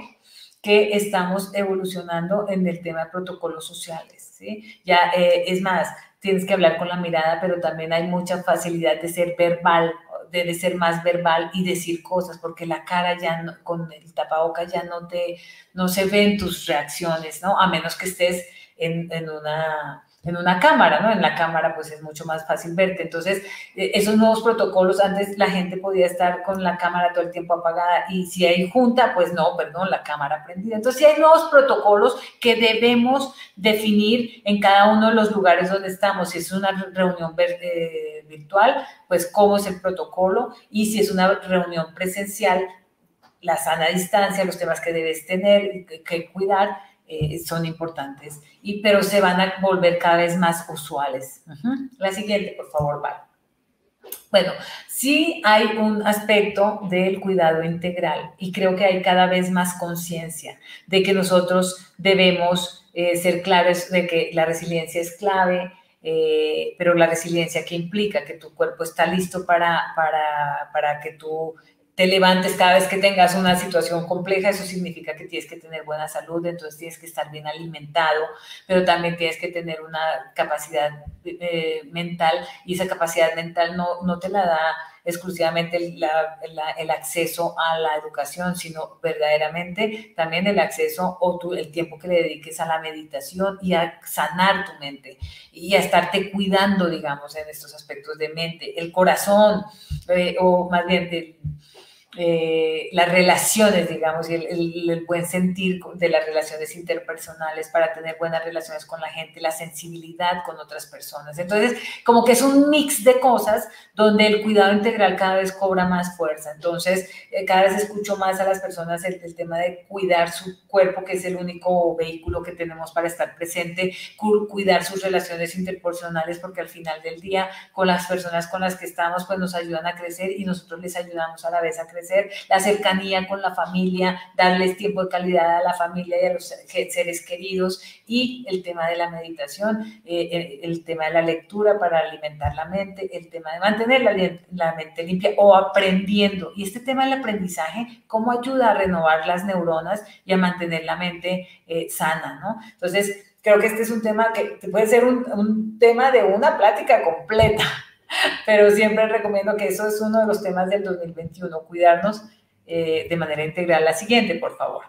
que estamos evolucionando en el tema de protocolos sociales, ¿sí? Ya, es más, tienes que hablar con la mirada, pero también hay mucha facilidad de ser verbal, de ser más verbal y decir cosas, porque la cara ya no, con el tapaboca ya no se ven tus reacciones, ¿no? A menos que estés en una cámara, ¿no? En la cámara pues es mucho más fácil verte. Entonces, esos nuevos protocolos, antes la gente podía estar con la cámara todo el tiempo apagada y si hay junta, pues no, perdón, la cámara prendida. Entonces, sí hay nuevos protocolos que debemos definir en cada uno de los lugares donde estamos. Si es una reunión virtual, pues cómo es el protocolo, y si es una reunión presencial, la sana distancia, los temas que debes tener, que cuidar, son importantes, pero se van a volver cada vez más usuales. La siguiente, por favor, Val. Bueno, sí hay un aspecto del cuidado integral y creo que hay cada vez más conciencia de que nosotros debemos ser claros de que la resiliencia es clave, pero la resiliencia que implica que tu cuerpo está listo para que tú te levantes cada vez que tengas una situación compleja. Eso significa que tienes que tener buena salud, entonces tienes que estar bien alimentado, pero también tienes que tener una capacidad mental, y esa capacidad mental no te la da exclusivamente el acceso a la educación, sino verdaderamente también el acceso o el tiempo que le dediques a la meditación y a sanar tu mente y a estarte cuidando, digamos, en estos aspectos de mente, el corazón, o más bien las relaciones, digamos, y el buen sentir de las relaciones interpersonales para tener buenas relaciones con la gente, la sensibilidad con otras personas. Entonces, como que es un mix de cosas donde el cuidado integral cada vez cobra más fuerza. Entonces, cada vez escucho más a las personas el tema de cuidar su cuerpo, que es el único vehículo que tenemos para estar presente, cuidar sus relaciones interpersonales, porque al final del día, con las personas con las que estamos, pues nos ayudan a crecer y nosotros les ayudamos a la vez a crecer ser, la cercanía con la familia, darles tiempo de calidad a la familia y a los seres queridos, y el tema de la meditación, el tema de la lectura para alimentar la mente, el tema de mantener la mente limpia o aprendiendo. Y este tema del aprendizaje, ¿cómo ayuda a renovar las neuronas y a mantener la mente sana, ¿no? Entonces, creo que este es un tema que puede ser un tema de una plática completa, pero siempre recomiendo que eso es uno de los temas del 2021, cuidarnos de manera integral. La siguiente, por favor.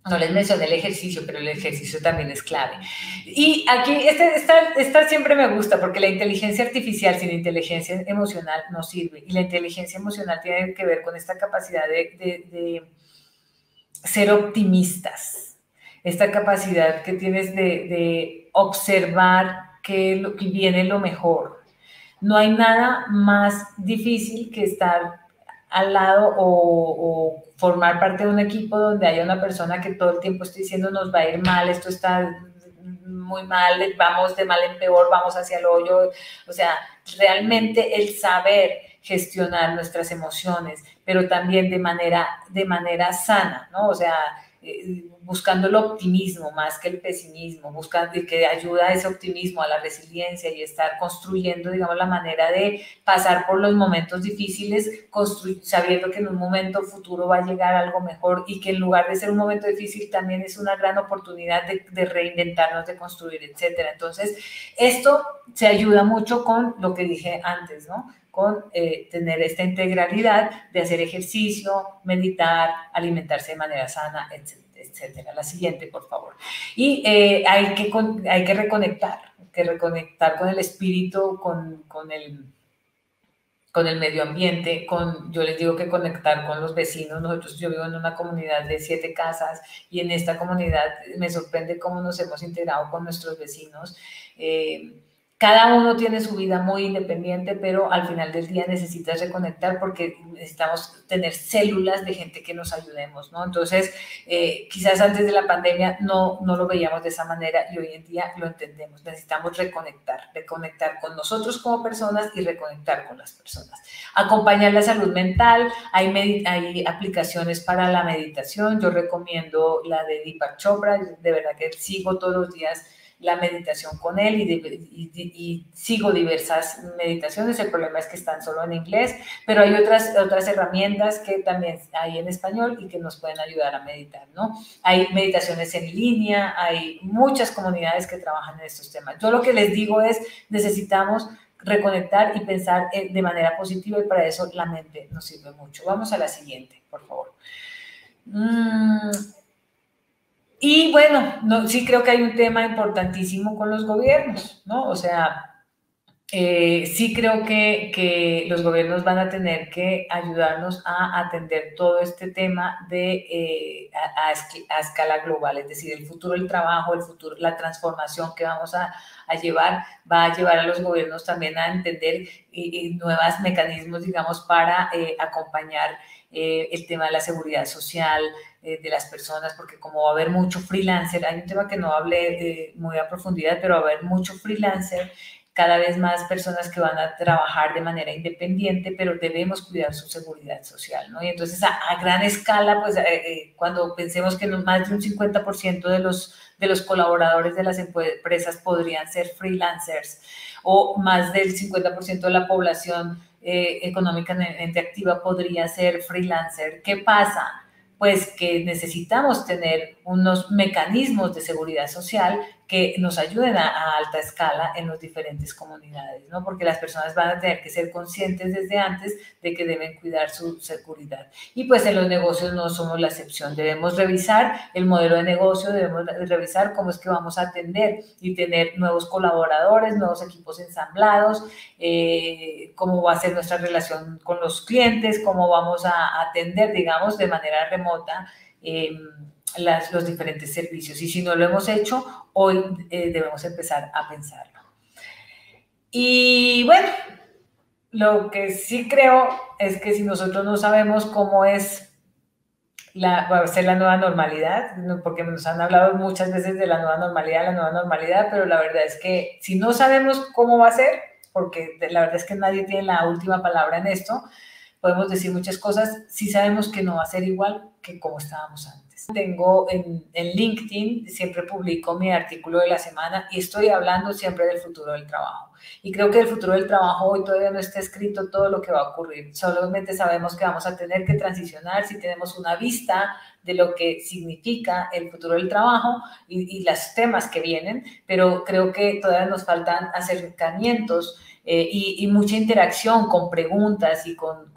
No les mencioné el ejercicio, pero el ejercicio también es clave. Y aquí, esta siempre me gusta, porque la inteligencia artificial sin inteligencia emocional no sirve. Y la inteligencia emocional tiene que ver con esta capacidad de ser optimistas, esta capacidad que tienes de observar que viene lo mejor. No hay nada más difícil que estar al lado o formar parte de un equipo donde haya una persona que todo el tiempo esté diciendo nos va a ir mal, esto está muy mal, vamos de mal en peor, vamos hacia el hoyo. O sea, realmente el saber gestionar nuestras emociones, pero también de manera sana, ¿no? O sea, buscando el optimismo más que el pesimismo, buscando que ayuda a ese optimismo, a la resiliencia y estar construyendo, digamos, la manera de pasar por los momentos difíciles, sabiendo que en un momento futuro va a llegar algo mejor y que en lugar de ser un momento difícil también es una gran oportunidad de reinventarnos, de construir, etcétera. Entonces, esto se ayuda mucho con lo que dije antes, ¿no? Con tener esta integralidad de hacer ejercicio, meditar, alimentarse de manera sana, etcétera. La siguiente, por favor. Y hay que reconectar con el espíritu, con el medio ambiente, yo les digo que conectar con los vecinos. Yo vivo en una comunidad de 7 casas y en esta comunidad me sorprende cómo nos hemos integrado con nuestros vecinos. Cada uno tiene su vida muy independiente, pero al final del día necesitas reconectar porque necesitamos tener células de gente que nos ayudemos, ¿no? Entonces, quizás antes de la pandemia no lo veíamos de esa manera y hoy en día lo entendemos. Necesitamos reconectar con nosotros como personas y reconectar con las personas. Acompañar la salud mental, hay aplicaciones para la meditación. Yo recomiendo la de Deepak Chopra, de verdad que sigo todos los días la meditación con él y sigo diversas meditaciones. El problema es que están solo en inglés, pero hay otras herramientas que también hay en español y que nos pueden ayudar a meditar, ¿no? Hay meditaciones en línea, hay muchas comunidades que trabajan en estos temas. Yo lo que les digo es, necesitamos reconectar y pensar de manera positiva, y para eso la mente nos sirve mucho. Vamos a la siguiente, por favor. Y bueno, sí creo que hay un tema importantísimo con los gobiernos, ¿no? O sea, sí creo que los gobiernos van a tener que ayudarnos a atender todo este tema a escala global, es decir, el futuro del trabajo, la transformación que vamos a llevar, va a llevar a los gobiernos también a entender nuevos mecanismos, digamos, para acompañar el tema de la seguridad social de las personas, porque como va a haber mucho freelancer, hay un tema que no hablé muy a profundidad, pero va a haber mucho freelancer, cada vez más personas que van a trabajar de manera independiente, pero debemos cuidar su seguridad social, ¿no? Y entonces a gran escala, pues cuando pensemos que más de un 50% de los colaboradores de las empresas podrían ser freelancers, o más del 50% de la población económicamente activa podría ser freelancer. ¿Qué pasa? Pues que necesitamos tener unos mecanismos de seguridad social que nos ayuden a alta escala en las diferentes comunidades, ¿no? Porque las personas van a tener que ser conscientes desde antes de que deben cuidar su seguridad. Y pues en los negocios no somos la excepción. Debemos revisar el modelo de negocio, debemos revisar cómo es que vamos a atender y tener nuevos colaboradores, nuevos equipos ensamblados, cómo va a ser nuestra relación con los clientes, cómo vamos a atender, digamos, de manera remota los diferentes servicios. Y si no lo hemos hecho, hoy debemos empezar a pensarlo. Y bueno, lo que sí creo es que si nosotros no sabemos cómo va a ser la nueva normalidad, porque nos han hablado muchas veces de la nueva normalidad, pero la verdad es que si no sabemos cómo va a ser, porque la verdad es que nadie tiene la última palabra en esto, podemos decir muchas cosas, sí sabemos que no va a ser igual que como estábamos antes. Tengo en LinkedIn, siempre publico mi artículo de la semana y estoy hablando siempre del futuro del trabajo. Y creo que el futuro del trabajo hoy todavía no está escrito todo lo que va a ocurrir. Solamente sabemos que vamos a tener que transicionar si tenemos una vista de lo que significa el futuro del trabajo y los temas que vienen, pero creo que todavía nos faltan acercamientos y mucha interacción con preguntas y con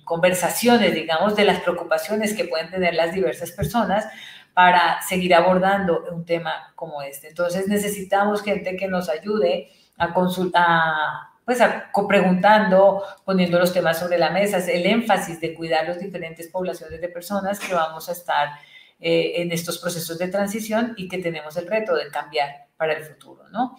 conversaciones, digamos, de las preocupaciones que pueden tener las diversas personas para seguir abordando un tema como este. Entonces necesitamos gente que nos ayude a consultar, pues preguntando, poniendo los temas sobre la mesa, el énfasis de cuidar las diferentes poblaciones de personas que vamos a estar en estos procesos de transición y que tenemos el reto de cambiar para el futuro, ¿no?